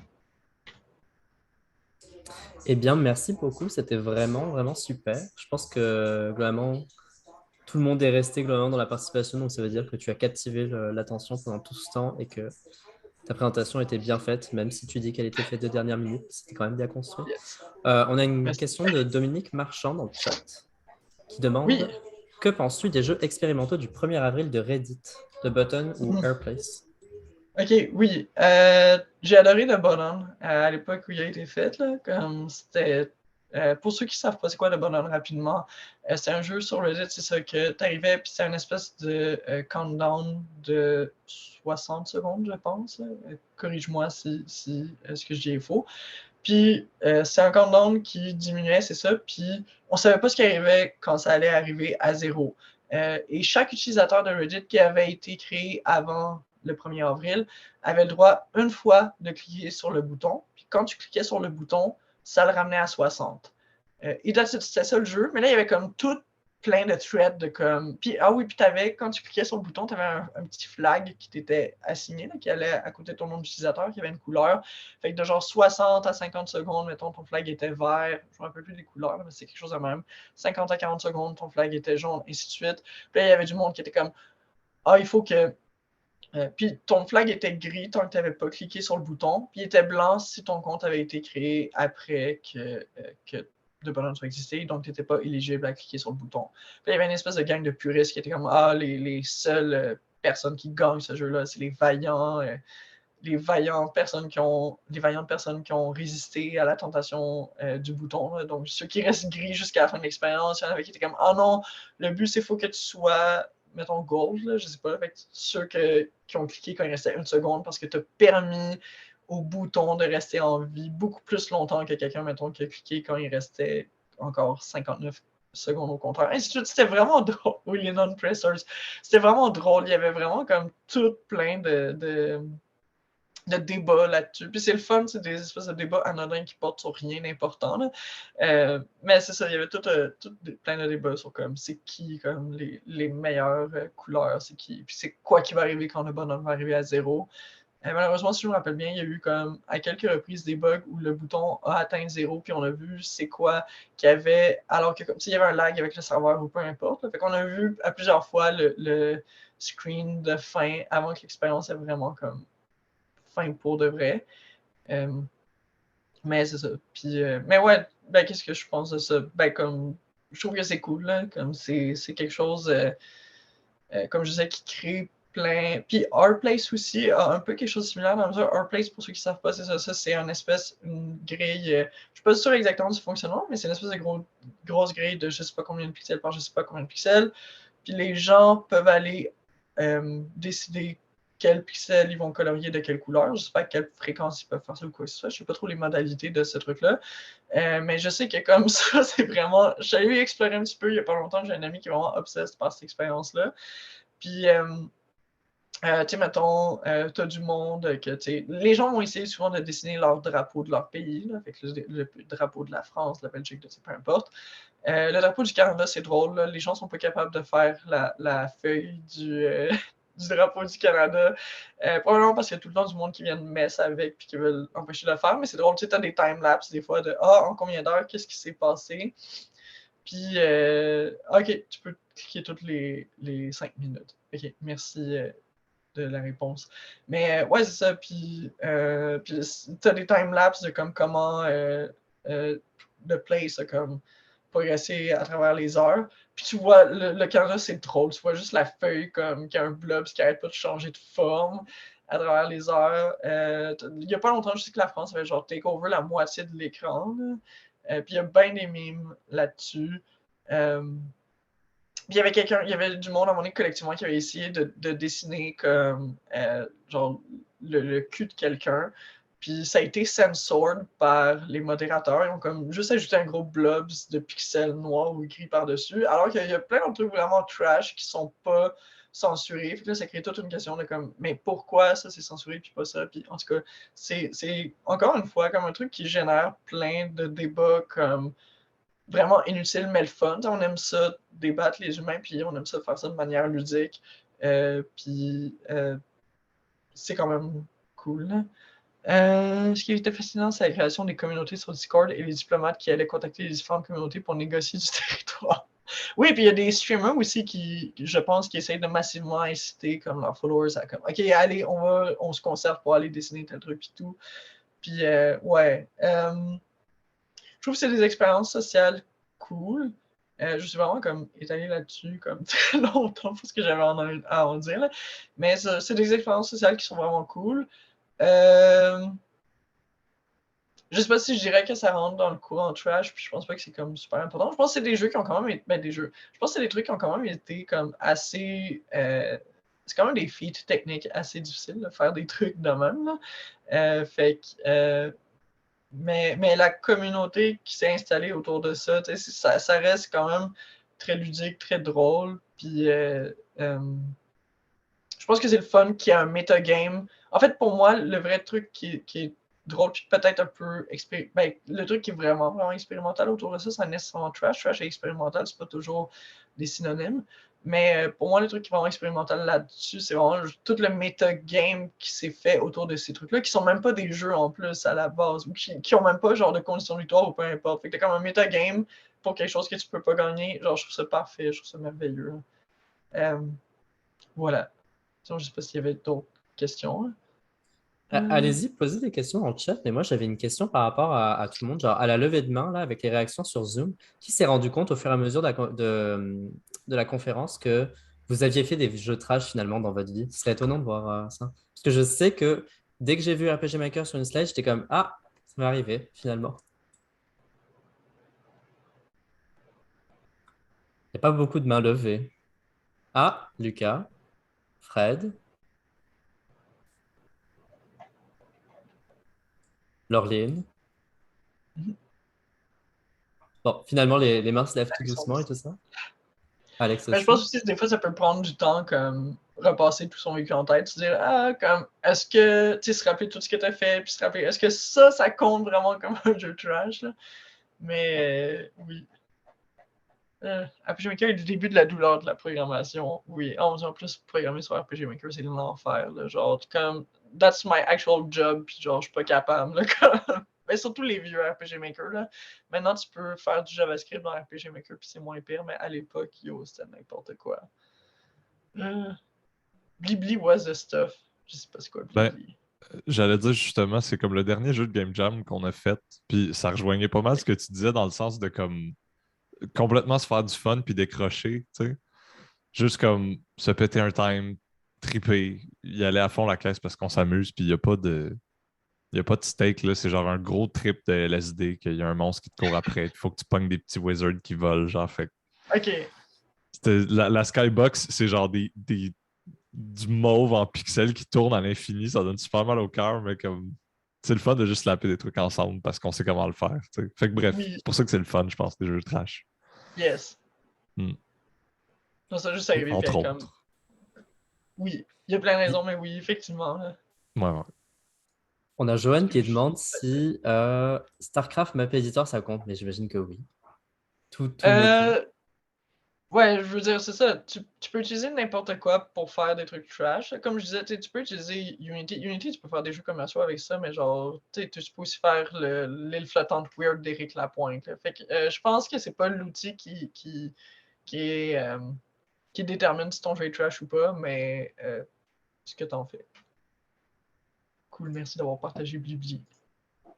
Eh bien, merci beaucoup. C'était vraiment, vraiment super. Je pense que globalement, tout le monde est resté globalement dans la participation. Donc, ça veut dire que tu as captivé l'attention pendant tout ce temps et que ta présentation était bien faite, même si tu dis qu'elle était faite de dernière minute. C'était quand même bien construit. Yes. On a une Merci. question de Dominique Marchand dans le chat qui demande Oui. que penses-tu des jeux expérimentaux du 1er avril de Reddit, The Button ou Airplace? Ok, oui. J'ai adoré The Button à l'époque où il a été fait. Là, comme c'était. Pour ceux qui ne savent pas c'est quoi The Button rapidement, c'est un jeu sur Reddit, c'est ça que tu arrivais, puis c'est une espèce de countdown de 60 secondes, je pense. Corrige-moi si ce que je dis est faux. Puis c'est un countdown qui diminuait, c'est ça, puis on savait pas ce qui arrivait quand ça allait arriver à zéro. Et chaque utilisateur de Reddit qui avait été créé avant le 1er avril avait le droit une fois de cliquer sur le bouton. Puis quand tu cliquais sur le bouton, ça le ramenait à 60. Et c'était ça le jeu, mais là, il y avait comme tout plein de threads de comme. Puis, ah oui, puis quand tu cliquais sur le bouton, tu avais un petit flag qui t'était assigné, là, qui allait à côté de ton nom d'utilisateur, qui avait une couleur. Fait que de genre 60 à 50 secondes, mettons, ton flag était vert. Je me rappelle plus des couleurs, mais c'est quelque chose de même. 50 à 40 secondes, ton flag était jaune, et ainsi de suite. Puis là, il y avait du monde qui était comme ah, il faut que. Puis ton flag était gris tant que tu n'avais pas cliqué sur le bouton, puis il était blanc si ton compte avait été créé après que de bonhomme soit existé, donc tu n'étais pas éligible à cliquer sur le bouton. Puis il y avait une espèce de gang de puristes qui étaient comme ah, les seules personnes qui gagnent ce jeu-là, c'est les vaillantes personnes qui ont résisté à la tentation du bouton. Là. Donc, ceux qui restent gris jusqu'à la fin de l'expérience, il y en avait qui étaient comme ah non, le but c'est faut que tu sois, mettons, gold, là, je sais pas, fait ceux qui ont cliqué quand il restait une seconde parce que tu as permis au bouton de rester en vie beaucoup plus longtemps que quelqu'un, mettons, qui a cliqué quand il restait encore 59 secondes au contraire. Ainsi de suite, c'était vraiment drôle. Oui, les non-pressers. C'était vraiment drôle. Il y avait vraiment comme tout plein de débats là-dessus. Puis c'est le fun, c'est des espèces de débats anodins qui portent sur rien d'important. Mais c'est ça, il y avait plein de débats sur comme c'est qui comme les meilleures couleurs, c'est qui, puis c'est quoi qui va arriver quand le bonhomme va arriver à 0. Malheureusement, si je me rappelle bien, il y a eu comme à quelques reprises des bugs où le bouton a atteint 0, puis on a vu c'est quoi qu'il y avait, alors que comme s'il y avait un lag avec le serveur ou peu importe. Là. Fait qu'on a vu à plusieurs fois le screen de fin avant que l'expérience ait vraiment comme fin pour de vrai. Euh, mais c'est ça. Puis, mais ouais, ben, qu'est-ce que je pense de ça? Ben, comme, je trouve que c'est cool, là. Comme, c'est quelque chose, comme je disais, qui crée plein. Puis, Our-Place aussi a un peu quelque chose de similaire dans la mesure. Our-Place, pour ceux qui ne savent pas, c'est ça. Ça, c'est une grille. Je ne suis pas sûr exactement du fonctionnement, mais c'est une espèce de grosse grille de je ne sais pas combien de pixels par je ne sais pas combien de pixels. Puis, les gens peuvent aller décider quels pixels ils vont colorier de quelle couleur. Je ne sais pas à quelle fréquence ils peuvent faire ça ou quoi que ce soit. Je ne sais pas trop les modalités de ce truc-là. Mais je sais que comme ça, c'est vraiment. J'allais explorer un petit peu il n'y a pas longtemps. J'ai un ami qui est vraiment obsessed par cette expérience-là. Puis, tu sais, mettons, tu as du monde que, tu sais, les gens vont essayer souvent de dessiner leur drapeau de leur pays, là, avec le drapeau de la France, de la Belgique, de, peu importe. Le drapeau du Canada, c'est drôle. Là. Les gens sont pas capables de faire la feuille du drapeau du Canada. Probablement parce qu'il y a tout le temps du monde qui vient de messe avec puis qui veulent empêcher de le faire. Mais c'est drôle. Tu sais, as des time-lapse des fois de en combien d'heures, qu'est-ce qui s'est passé. Puis, OK, tu peux cliquer toutes les 5 minutes. OK, merci de la réponse. Mais ouais, c'est ça. Puis tu as des time-lapse de comme comment le place a comme progressé à travers les heures. Puis tu vois, le Canada, c'est drôle. Tu vois juste la feuille comme qui a un blob qui n'arrête pas de changer de forme à travers les heures. Il n'y a pas longtemps, je sais que la France avait genre take over la moitié de l'écran. Puis il y a bien des mimes là-dessus. Il y avait il y avait du monde à mon avis collectivement qui avait essayé de dessiner comme genre le cul de quelqu'un. Puis ça a été censored par les modérateurs. Ils ont comme juste ajouté un gros blob de pixels noirs ou gris par-dessus. Alors qu'il y a plein de trucs vraiment trash qui sont pas censurés. Puis là, ça crée toute une question de comme, mais pourquoi ça c'est censuré puis pas ça? Puis en tout cas, c'est encore une fois comme un truc qui génère plein de débats comme vraiment inutile, mais le fun. On aime ça débattre les humains, puis on aime ça faire ça de manière ludique. Puis c'est quand même cool. Ce qui était fascinant, c'est la création des communautés sur Discord et les diplomates qui allaient contacter les différentes communautés pour négocier du territoire. Oui, puis il y a des streamers aussi qui, je pense, qui essayent de massivement inciter comme leurs followers à comme OK, allez, on se conserve pour aller dessiner tel truc et tout. Puis ouais. Je trouve que c'est des expériences sociales cool. Je suis vraiment comme étalé là-dessus comme très longtemps pour ce que j'avais à en dire. Là. Mais c'est des expériences sociales qui sont vraiment cool. Je sais pas si je dirais que ça rentre dans le courant trash, puis je pense pas que c'est comme super important. Je pense que c'est des jeux qui ont quand même été. Ben, des jeux. Je pense que c'est des trucs qui ont quand même été comme assez. C'est quand même des feats techniques assez difficiles de faire des trucs de même. Là. Fait que mais la communauté qui s'est installée autour de ça, ça reste quand même très ludique, très drôle. Puis je pense que c'est le fun qu'il y ait un metagame. En fait, pour moi, le vrai truc qui est drôle, puis peut-être un peu ben, le truc qui est vraiment, vraiment expérimental autour de ça, c'est nécessairement trash. Trash et expérimental, c'est pas toujours des synonymes. Mais pour moi, le truc qui est vraiment expérimental là-dessus, c'est vraiment tout le metagame qui s'est fait autour de ces trucs-là, qui sont même pas des jeux en plus à la base, ou qui ont même pas genre de conditions de victoire ou peu importe. Fait que t'as comme un metagame pour quelque chose que tu peux pas gagner. Genre, je trouve ça parfait, je trouve ça merveilleux. Euh, voilà. Sinon, je sais pas s'il y avait d'autres questions. Allez-y, posez des questions en chat, mais moi j'avais une question par rapport à tout le monde, genre à la levée de main, là, avec les réactions sur Zoom. Qui s'est rendu compte au fur et à mesure de la conférence que vous aviez fait des jeux trash finalement dans votre vie? Ce serait étonnant de voir ça. Parce que je sais que dès que j'ai vu RPG Maker sur une slide, j'étais comme, ah, ça m'est arrivé finalement. Il n'y a pas beaucoup de mains levées. Ah, Lucas, Fred, Laureline. Bon, finalement, les mains se lèvent tout doucement et tout ça. Alex Mais je pense aussi. aussi que des fois, ça peut prendre du temps, comme repasser tout son vécu en tête, se dire, comme, est-ce que, tu sais, se rappeler tout ce que tu as fait, puis se rappeler, est-ce que ça compte vraiment comme un jeu trash, là? Mais oui. RPG Maker est du début de la douleur de la programmation. Oui, en plus, programmer sur RPG Maker, c'est l'enfer. Là. Genre, comme, that's my actual job, puis genre, je suis pas capable. Là, comme... Mais surtout les vieux RPG Maker. Là. Maintenant, tu peux faire du JavaScript dans RPG Maker, puis c'est moins pire, mais à l'époque, yo, c'était n'importe quoi. Blibli was the stuff. Je sais pas c'est quoi Ben, Blibli. j'allais dire justement, c'est comme le dernier jeu de Game Jam qu'on a fait, puis ça rejoignait pas mal ce que tu disais dans le sens de comme complètement se faire du fun puis décrocher, tu sais. Juste comme se péter un time, triper, y aller à fond la caisse parce qu'on s'amuse, puis y a pas de steak, là. C'est genre un gros trip de LSD, qu'il y a un monstre qui te court après, il faut que tu pognes des petits wizards qui volent, genre, fait. Ok. La Skybox, c'est genre du mauve en pixels qui tourne à l'infini, ça donne super mal au cœur, mais comme c'est le fun de juste slapper des trucs ensemble parce qu'on sait comment le faire. T'sais. Fait que bref, Oui, c'est pour ça que c'est le fun, je pense, des jeux de trash. yes. Hmm. Non, ça juste arrivé, puis Entre comme, autres. oui. Il y a plein de raisons, mais oui, effectivement. Là. Ouais, ouais. On a Est-ce Joanne que qui je... demande si StarCraft Map Editor ça compte, mais j'imagine que oui. Tout motif. Euh, Ouais, je veux dire, c'est ça. Tu peux utiliser n'importe quoi pour faire des trucs trash. Comme je disais, tu peux utiliser Unity. Unity, tu peux faire des jeux commerciaux avec ça, mais genre, tu peux aussi faire l'île flottante weird d'Éric Lapointe. Là. Fait que je pense que c'est pas l'outil qui, est, qui détermine si ton jeu est trash ou pas, mais ce que t'en fais. Cool, merci d'avoir partagé Blibli.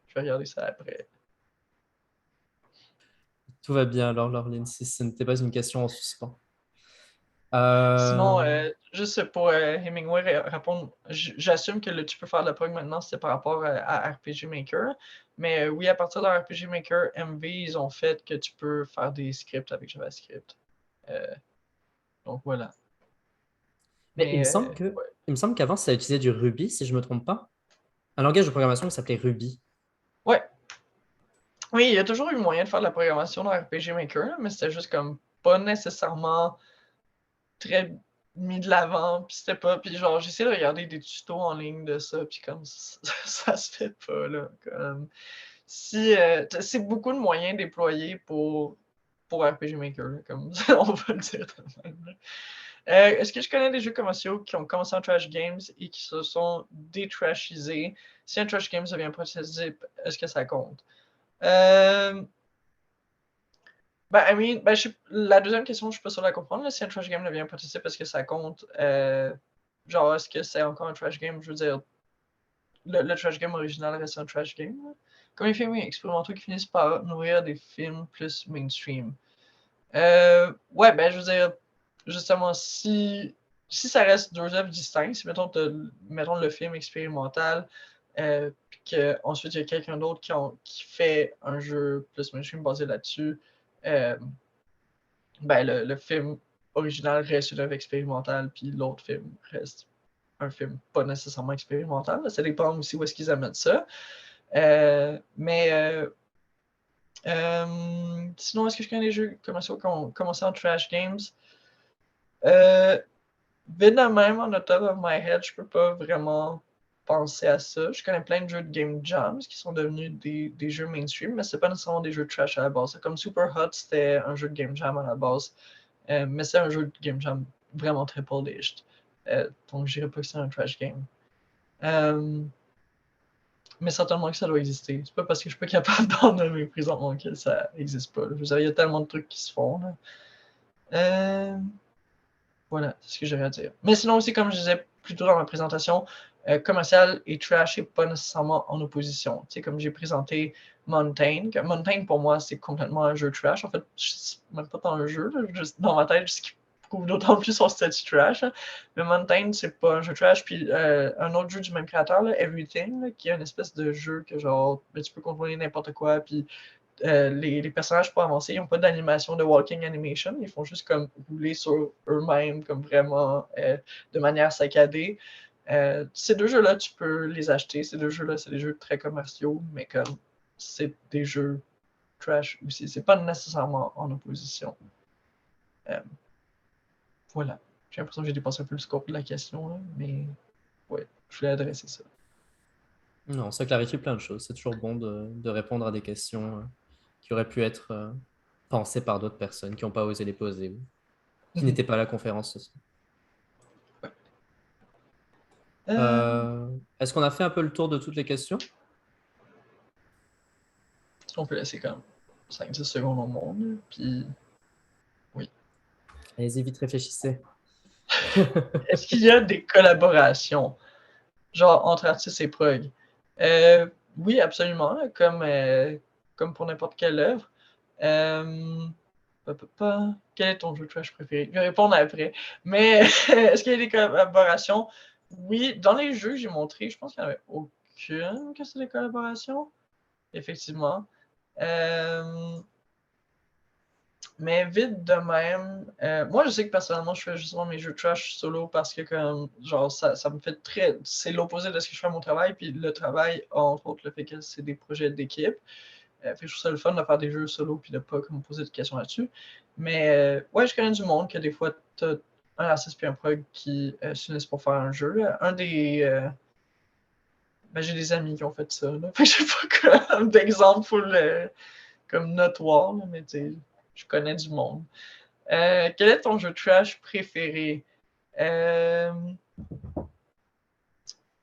Je vais regarder ça après. Tout va bien alors, Laureline, si ce n'était pas une question en suspens. Sinon, Euh, juste pour Hemingway répondre, j'assume que tu peux faire de la prog maintenant, c'est par rapport à RPG Maker. Mais oui, à partir de RPG Maker, MV, ils ont fait que tu peux faire des scripts avec JavaScript. Euh, donc voilà. Mais Mais ouais. il me semble qu'avant, ça utilisait du Ruby, si je ne me trompe pas. Un langage de programmation qui s'appelait Ruby. Ouais. Oui, il y a toujours eu moyen de faire de la programmation dans RPG Maker, là, mais c'était juste comme pas nécessairement très mis de l'avant, puis c'était pas, puis genre j'essaie de regarder des tutos en ligne de ça, puis comme ça se fait pas là, comme si c'est beaucoup de moyens déployés pour RPG Maker, là, comme on va le dire de même. Là. Est-ce que je connais des jeux commerciaux qui ont commencé en trash games et qui se sont détrashisés? Si un trash game devient un prototype, est-ce que ça compte? Euh, Ben, I mean, la deuxième question, je suis pas sûr de la comprendre. Là, si un trash game devient un prototype, est-ce que ça compte? Genre, est-ce que c'est encore un trash game? Je veux dire, le trash game original reste un trash game. Là. Comme les films expérimentaux qui finissent par nourrir des films plus mainstream. Ouais, ben, je veux dire, justement, si ça reste deux œuvres distinctes, si mettons le film expérimental, puis qu'ensuite il y a quelqu'un d'autre qui fait un jeu plus mainstream basé là-dessus, euh, ben, le film original reste une œuvre expérimentale, puis l'autre film reste un film pas nécessairement expérimental. Ça dépend aussi où est-ce qu'ils amènent ça. Mais sinon, est-ce que je connais des jeux commerciaux qui ont commencé en trash games? Euh, Vite de même, on the top of my head, je peux pas vraiment penser à ça. Je connais plein de jeux de game jams qui sont devenus des jeux mainstream, mais c'est pas nécessairement des jeux trash à la base. Comme Super Hot, c'était un jeu de game jam à la base. Mais c'est un jeu de game jam vraiment très polished. Donc je dirais pas que c'est un trash game. Euh, mais certainement que ça doit exister. C'est pas parce que je suis pas capable d'en nommer présentement que ça existe pas. Je veux dire, il y a tellement de trucs qui se font. Là. Euh, voilà, c'est ce que j'avais à dire. Mais sinon aussi, comme je disais plus tôt dans ma présentation, commercial et trash n'est pas nécessairement en opposition. Tu sais, comme j'ai présenté Mountain, Mountain pour moi c'est complètement un jeu trash. En fait, c'est même pas dans le jeu, là, juste dans ma tête, ce qui prouve d'autant plus son statut trash. Hein. Mais Mountain, c'est pas un jeu trash. Puis un autre jeu du même créateur, là, Everything, là, qui est une espèce de jeu que genre, ben, tu peux contrôler n'importe quoi. Puis les personnages pour avancer, ils n'ont pas d'animation de walking animation, ils font juste comme rouler sur eux-mêmes, comme vraiment de manière saccadée. Ces deux jeux-là, tu peux les acheter. Ces deux jeux-là, c'est des jeux très commerciaux, mais comme c'est des jeux trash aussi. C'est pas nécessairement en opposition. Euh, Voilà. J'ai l'impression que j'ai dépassé un peu le scope de la question, là, mais ouais, je voulais adresser ça. Non, ça clarifie plein de choses. C'est toujours bon de répondre à des questions qui auraient pu être pensées par d'autres personnes qui n'ont pas osé les poser ou qui n'étaient pas à la conférence ce soir. Euh, Est-ce qu'on a fait un peu le tour de toutes les questions? on peut laisser comme 5-10 secondes au monde, puis oui. Allez-y, vite réfléchissez. Est-ce qu'il y a des collaborations, genre entre artistes et prog? Oui, absolument, comme pour n'importe quelle œuvre. Euh, Quel est ton jeu de trash préféré? Je vais répondre après. Mais est-ce qu'il y a des collaborations? Oui, dans les jeux que j'ai montrés, je pense qu'il n'y en avait aucune que c'est des collaborations. Effectivement. Euh, mais vite de même, moi je sais que personnellement je fais justement mes jeux trash solo parce que comme genre ça me fait très. C'est l'opposé de ce que je fais à mon travail. Puis le travail, entre autres, le fait que c'est des projets d'équipe. Fait que je trouve ça le fun de faire des jeux solo puis de pas me poser de questions là-dessus. Mais ouais, je connais du monde que des fois t'as un artiste puis un prog qui s'unissent pour faire un jeu. Un des. Ben, j'ai des amis qui ont fait ça. Là. Fait que je sais pas comme d'exemple full comme notoire, là, mais tu sais, je connais du monde. Quel est ton jeu trash préféré? Euh...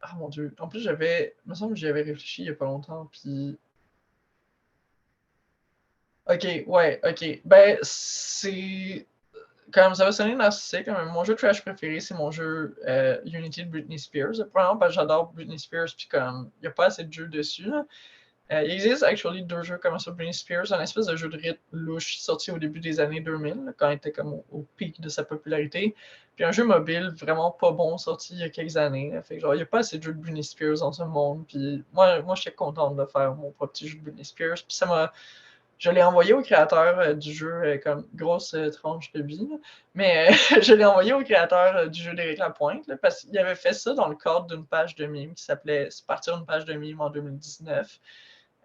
Ah mon dieu. En plus, il me semble que j'y avais réfléchi il y a pas longtemps. Puis. Ok, ouais, ok. Ben, c'est. Comme ça va sonner narcissique, mais mon jeu trash préféré, c'est mon jeu Unity de Britney Spears. Premièrement, parce que j'adore Britney Spears, puis comme, il n'y a pas assez de jeux dessus. Là. Il existe actually 2 jeux comme ça, Britney Spears, un espèce de jeu de rythme louche sorti au début des années 2000, là, quand elle était comme au pic de sa popularité. Puis un jeu mobile vraiment pas bon sorti il y a quelques années. Là. Fait que genre, il n'y a pas assez de jeux de Britney Spears dans ce monde. Puis moi j'étais contente de faire mon propre petit jeu de Britney Spears. Puis je l'ai envoyé au créateur du jeu, comme grosse tranche de vie, là. Mais je l'ai envoyé au créateur du jeu d'Éric Lapointe, là, parce qu'il avait fait ça dans le cadre d'une page de mime qui s'appelait « Partir d'une page de mime en 2019 ».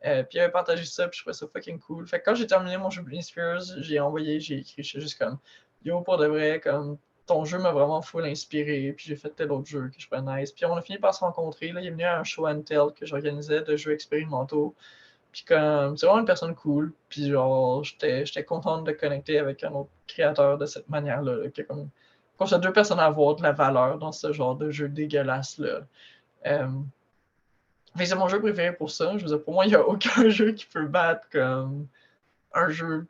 Puis il avait partagé ça, puis je trouvais ça fucking cool. Fait que quand j'ai terminé mon jeu Britney Spears, j'ai écrit, je suis juste comme yo, pour de vrai, comme ton jeu m'a vraiment full inspiré, puis j'ai fait tel autre jeu que je trouvais nice. Puis on a fini par se rencontrer, là, il est venu à un show and tell que j'organisais de jeux expérimentaux. Puis comme, c'est vraiment une personne cool, puis genre, j'étais contente de connecter avec un autre créateur de cette manière-là, là, que comme ça, 2 personnes à avoir de la valeur dans ce genre de jeu dégueulasse-là. Euh, c'est mon jeu préféré pour ça. Je veux dire, pour moi, il n'y a aucun jeu qui peut battre comme un jeu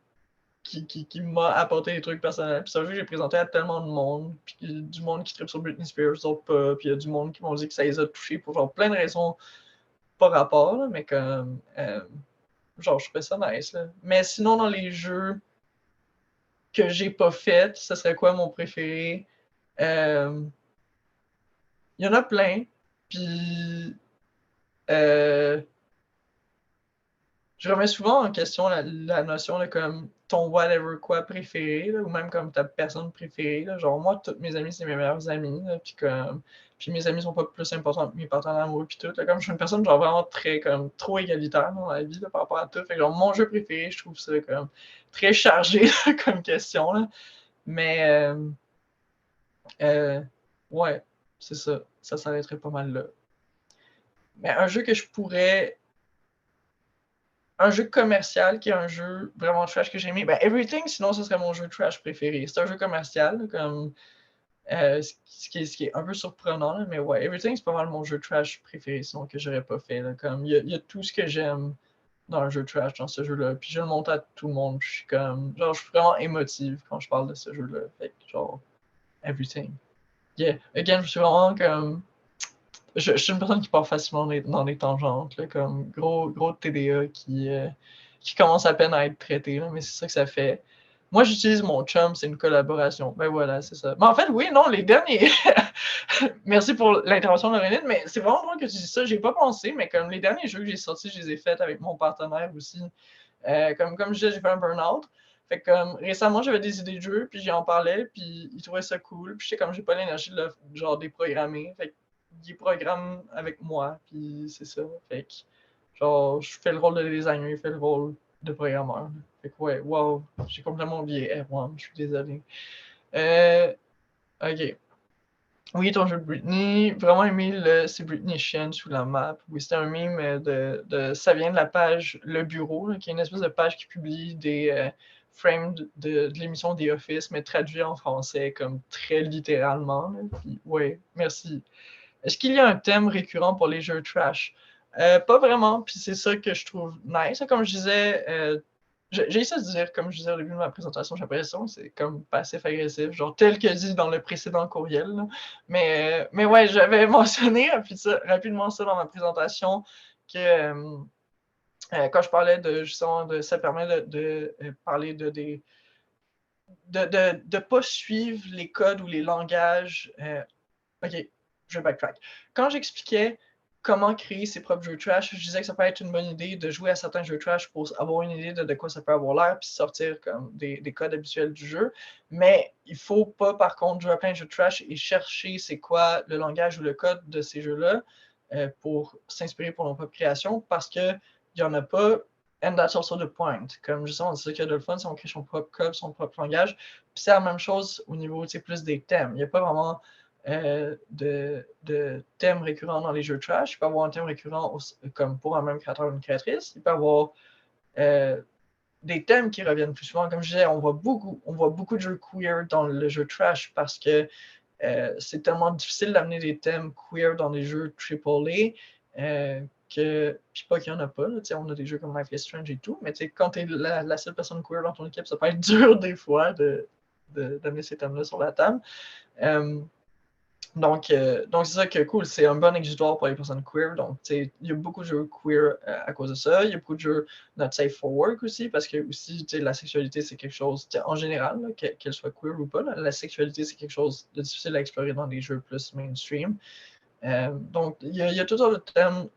qui m'a apporté des trucs personnels. Puis c'est un jeu que j'ai présenté à tellement de monde, puis du monde qui tripe sur Britney Spears, d'autres pas, puis il y a du monde qui m'ont dit que ça les a touchés pour genre plein de raisons pas rapport, là, mais comme genre je trouvais ça nice. Là. Mais sinon, dans les jeux que j'ai pas fait, ce serait quoi mon préféré? Euh, Il y en a plein. Puis euh, je remets souvent en question la notion de comme ton whatever quoi préféré, là, ou même comme ta personne préférée. Là. Genre moi, tous mes amis, c'est mes meilleurs amis. Là, puis mes amis sont pas plus importants que mes partenaires amoureux puis tout. Là. Comme je suis une personne genre vraiment très comme trop égalitaire dans la vie là, par rapport à tout. Fait que, genre mon jeu préféré, je trouve ça comme très chargé là, comme question. Là. Mais euh, ouais, c'est ça. Ça s'arrêterait pas mal là. Mais un jeu que je pourrais un jeu commercial qui est un jeu vraiment trash que j'ai aimé. Ben, Everything, sinon, ce serait mon jeu trash préféré. C'est un jeu commercial, comme ce qui est un peu surprenant, là, mais ouais, Everything, c'est pas mal mon jeu trash préféré, sinon que j'aurais pas fait. Là, comme il y a tout ce que j'aime dans un jeu trash, dans ce jeu-là. Puis je le montre à tout le monde. Je suis comme, genre, je suis vraiment émotive quand je parle de ce jeu-là. Fait que, genre, Everything. Yeah. Again, je suis vraiment comme je suis une personne qui part facilement dans des tangentes, là, comme gros TDA qui commence à peine à être traité, là, mais c'est ça que ça fait. Moi, j'utilise mon chum, c'est une collaboration. Ben voilà, c'est ça. Mais en fait, oui, non, les derniers. Merci pour l'intervention de René, mais c'est vraiment drôle que tu dis ça. J'ai pas pensé, mais comme les derniers jeux que j'ai sortis, je les ai faits avec mon partenaire aussi. Comme je disais, j'ai fait un burn-out. Fait que comme récemment, j'avais des idées de jeux, puis j'en parlais, puis il trouvait ça cool. Puis j'étais comme, j'ai pas l'énergie de genre déprogrammer. Fait il programme avec moi, puis c'est ça. Fait que, genre, je fais le rôle de designer, il fait le rôle de programmeur. Fait que, ouais, wow, j'ai complètement oublié F1, je suis désolé. Ok. Oui, ton jeu de Britney, vraiment aimé c'est Britney chienne sous la map. Oui, c'était un meme ça vient de la page Le Bureau, là, qui est une espèce de page qui publie des frames de l'émission The Office, mais traduit en français comme très littéralement. Là. Puis, ouais, merci. Est-ce qu'il y a un thème récurrent pour les jeux trash? Pas vraiment, puis c'est ça que je trouve nice. Comme je disais, j'ai essayé de dire, comme je disais au début de ma présentation, j'ai l'impression que c'est comme passif-agressif, genre tel que dit dans le précédent courriel. Là. Mais ouais, j'avais mentionné rapidement ça dans ma présentation, que quand je parlais de justement de ça permet de parler de pas suivre les codes ou les langages. Ok, je vais backtrack. Quand j'expliquais comment créer ses propres jeux trash, je disais que ça peut être une bonne idée de jouer à certains jeux trash pour avoir une idée de quoi ça peut avoir l'air, puis sortir comme des codes habituels du jeu. Mais il faut pas, par contre, jouer à plein de jeux trash et chercher c'est quoi le langage ou le code de ces jeux-là pour s'inspirer pour nos propres créations, parce qu'il n'y en a pas. And that's also the point. Comme justement, c'est ça qu'il y a de le fun, si on crée son propre code, son propre langage. Puis c'est la même chose au niveau plus des thèmes. Il n'y a pas vraiment de thèmes récurrents dans les jeux trash. Il peut y avoir un thème récurrent comme pour un même créateur ou une créatrice. Il peut y avoir des thèmes qui reviennent plus souvent. Comme je disais, on voit beaucoup de jeux queer dans le jeu trash parce que c'est tellement difficile d'amener des thèmes queer dans des jeux AAA puis pas qu'il n'y en a pas. Là, on a des jeux comme Life is Strange et tout, mais quand tu es la seule personne queer dans ton équipe, ça peut être dur des fois d'amener ces thèmes-là sur la table. Donc c'est ça qui est cool. C'est un bon exutoire pour les personnes queer. Donc, il y a beaucoup de jeux queer à cause de ça. Il y a beaucoup de jeux not safe for work aussi, parce que aussi, la sexualité, c'est quelque chose, en général, là, qu'elle soit queer ou pas, la sexualité, c'est quelque chose de difficile à explorer dans des jeux plus mainstream. Donc, il y a toutes sortes de thèmes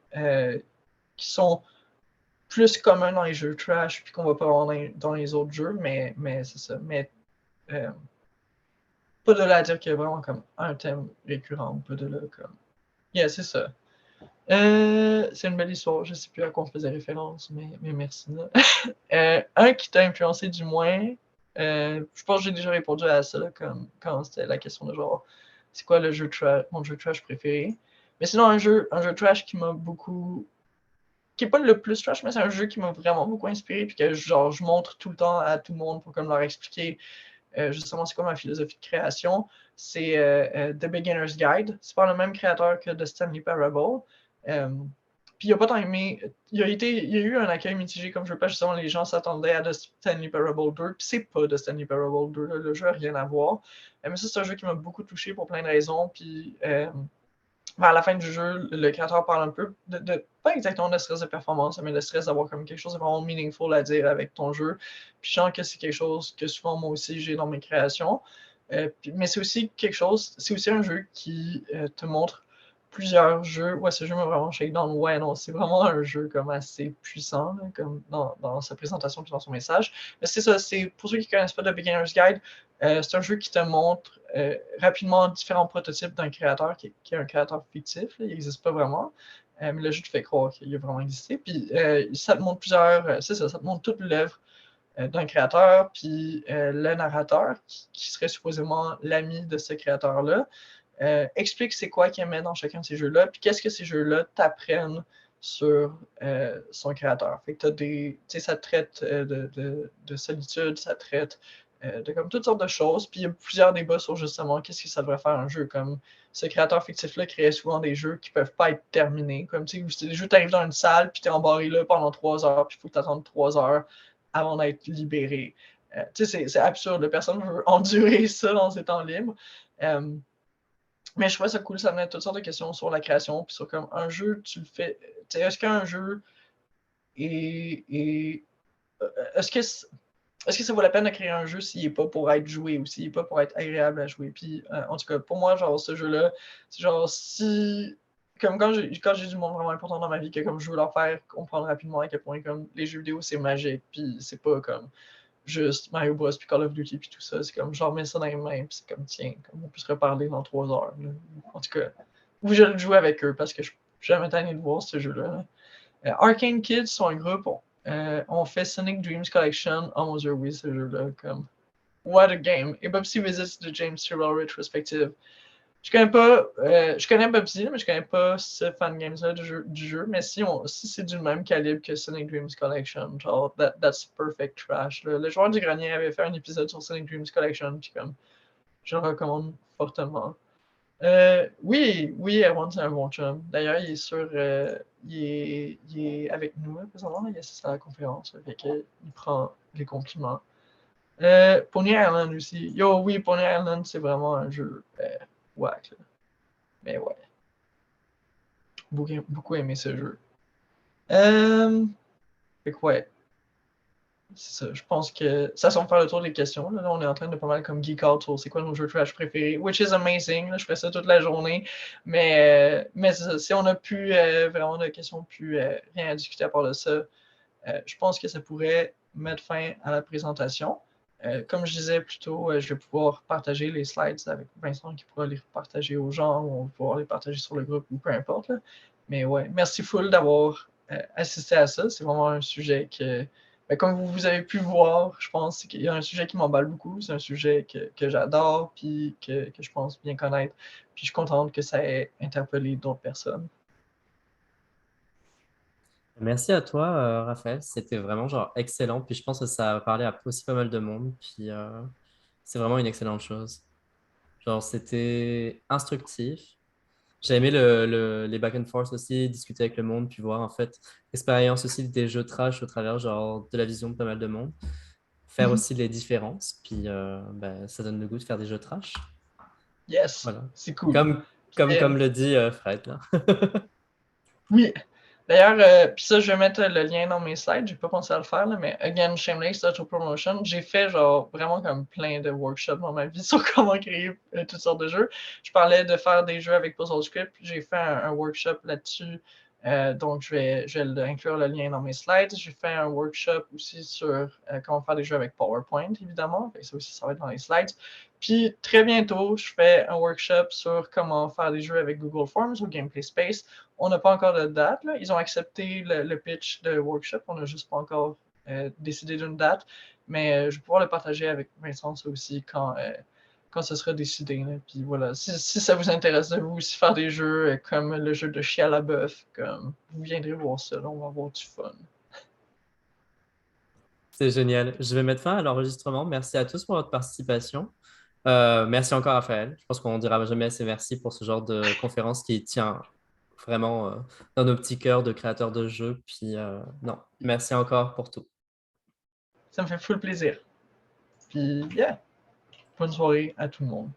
qui sont plus communs dans les jeux trash, puis qu'on va pas avoir dans les autres jeux, mais c'est ça. Mais pas de là à dire qu'il y a vraiment comme un thème récurrent, pas de là comme. Yeah, c'est ça. C'est une belle histoire, je sais plus à quoi on faisait référence, mais merci. Un qui t'a influencé du moins, je pense que j'ai déjà répondu à ça là, quand c'était la question de genre, c'est quoi mon jeu trash préféré. Mais sinon, un jeu trash qui m'a beaucoup. Qui est pas le plus trash, mais c'est un jeu qui m'a vraiment beaucoup inspiré, puis que genre, je montre tout le temps à tout le monde pour comme leur expliquer justement c'est quoi ma philosophie de création. C'est The Beginner's Guide. C'est par le même créateur que The Stanley Parable. Puis il n'a pas tant aimé. Il y a eu un accueil mitigé comme je veux pas. Justement, les gens s'attendaient à The Stanley Parable 2. Puis c'est pas The Stanley Parable 2. Là, le jeu n'a rien à voir. Mais ça, c'est un jeu qui m'a beaucoup touché pour plein de raisons. Puis à la fin du jeu, le créateur parle un peu pas exactement de stress de performance, mais de stress d'avoir comme quelque chose de vraiment meaningful à dire avec ton jeu. Puis je sens que c'est quelque chose que souvent moi aussi j'ai dans mes créations. Mais c'est aussi c'est aussi un jeu qui te montre plusieurs jeux. Ouais, ce jeu m'a vraiment shake down. Ouais, non, c'est vraiment un jeu comme assez puissant, là, comme dans sa présentation et dans son message. Mais c'est ça, c'est pour ceux qui ne connaissent pas The Beginner's Guide, c'est un jeu qui te montre rapidement différents prototypes d'un créateur qui est un créateur fictif. Là, il n'existe pas vraiment. Mais le jeu te fait croire qu'il a vraiment existé. Puis ça te montre c'est ça, ça te montre toute l'œuvre d'un créateur, puis le narrateur, qui serait supposément l'ami de ce créateur-là, explique c'est quoi qu'il aimait dans chacun de ces jeux-là, puis qu'est-ce que ces jeux-là t'apprennent sur son créateur. Fait que ça traite de solitude, ça traite de comme toutes sortes de choses, puis il y a plusieurs débats sur justement qu'est-ce que ça devrait faire un jeu, comme ce créateur fictif-là créait souvent des jeux qui peuvent pas être terminés, comme tu sais, des jeux t'arrives dans une salle, puis t'es embarré là pendant 3 heures, puis il faut que t'attendes 3 heures avant d'être libéré. C'est absurde, personne ne veut endurer ça dans ses temps libres. Mais je trouvais ça cool, ça met toutes sortes de questions sur la création, puis sur comme un jeu, tu le fais. Est-ce qu'un jeu est. Est-ce que ça vaut la peine de créer un jeu s'il n'est pas pour être joué ou s'il n'est pas pour être agréable à jouer? Puis en tout cas, pour moi, genre ce jeu-là, c'est genre si. Comme quand j'ai du monde vraiment important dans ma vie, que comme je veux leur faire comprendre rapidement à quel point comme les jeux vidéo c'est magique, puis c'est pas comme juste Mario Bros puis Call of Duty puis tout ça, c'est comme genre mets ça dans les mains puis c'est comme tiens, comme on peut se reparler dans 3 heures. Là. En tout cas, ou je le joue avec eux parce que je suis jamais tanné de voir ce jeu-là. Arcane Kids sont un groupe, on fait Sonic Dreams Collection. Oh mon dieu, oui, ce jeu-là, comme what a game. Et Bubsy visits the James Tyrrell retrospective. Je connais Bubsy, mais je connais pas ce fan games-là du jeu. Mais si c'est du même calibre que Sonic Dreams Collection, genre, that's perfect trash. Le joueur du grenier avait fait un épisode sur Sonic Dreams Collection, puis comme, je le recommande fortement. Oui, Erwan, c'est un bon chum. D'ailleurs, il est sur. Il est avec nous présentement, il assiste à la conférence. Fait il prend les compliments. Pony Island aussi. Yo, oui, Pony Island, c'est vraiment un jeu whack. Là. Mais ouais. Beaucoup aimé ce jeu. Fait que ouais. C'est ça. Je pense que ça semble faire le tour des questions. Là, on est en train de pas mal comme geek out sur c'est quoi nos jeux trash préférés, which is amazing. Là, je fais ça toute la journée. Mais ça, si on n'a plus vraiment de questions, plus rien à discuter à part de ça, je pense que ça pourrait mettre fin à la présentation. Comme je disais plus tôt, je vais pouvoir partager les slides avec Vincent qui pourra les partager aux gens ou on va pouvoir les partager sur le groupe ou peu importe. Là. Mais ouais, merci full d'avoir assisté à ça. C'est vraiment un sujet que, comme vous avez pu voir, je pense qu'il y a un sujet qui m'emballe beaucoup. C'est un sujet que j'adore puis que je pense bien connaître. Puis je suis contente que ça ait interpellé d'autres personnes. Merci à toi, Raphaël. C'était vraiment genre excellent. Puis je pense que ça a parlé à aussi pas mal de monde. Puis c'est vraiment une excellente chose. Genre, c'était instructif. J'ai aimé les back and forth aussi, discuter avec le monde, puis voir en fait l'expérience aussi des jeux trash au travers genre de la vision de pas mal de monde. Faire Mhm. aussi les différences, puis ben, ça donne le goût de faire des jeux trash. Yes, Voilà. c'est cool. Comme le dit Fred, là. Oui. D'ailleurs, puis ça, je vais mettre le lien dans mes slides. J'ai pas pensé à le faire, là, mais again, Shameless Auto-Promotion. J'ai fait genre vraiment comme plein de workshops dans ma vie sur comment créer toutes sortes de jeux. Je parlais de faire des jeux avec Puzzle Script. J'ai fait un workshop là-dessus. Donc, je vais inclure le lien dans mes slides. J'ai fait un workshop aussi sur comment faire des jeux avec PowerPoint, évidemment. Fait que ça aussi, ça va être dans les slides. Puis très bientôt, je fais un workshop sur comment faire des jeux avec Google Forms ou Gameplay Space. On n'a pas encore de date. Là. Ils ont accepté le pitch de workshop. On n'a juste pas encore décidé d'une date. Mais je vais pouvoir le partager avec Vincent aussi quand ce sera décidé. Là. Puis voilà, si ça vous intéresse de vous aussi faire des jeux comme le jeu de Chia la bœuf, comme vous viendrez voir ça. Là, on va avoir du fun. C'est génial. Je vais mettre fin à l'enregistrement. Merci à tous pour votre participation. Merci encore, Raphaël. Je pense qu'on ne dira jamais assez merci pour ce genre de conférence qui tient vraiment dans nos petits cœurs de créateurs de jeux. Puis non, merci encore pour tout. Ça me fait full plaisir. Puis, yeah, bonne soirée à tout le monde.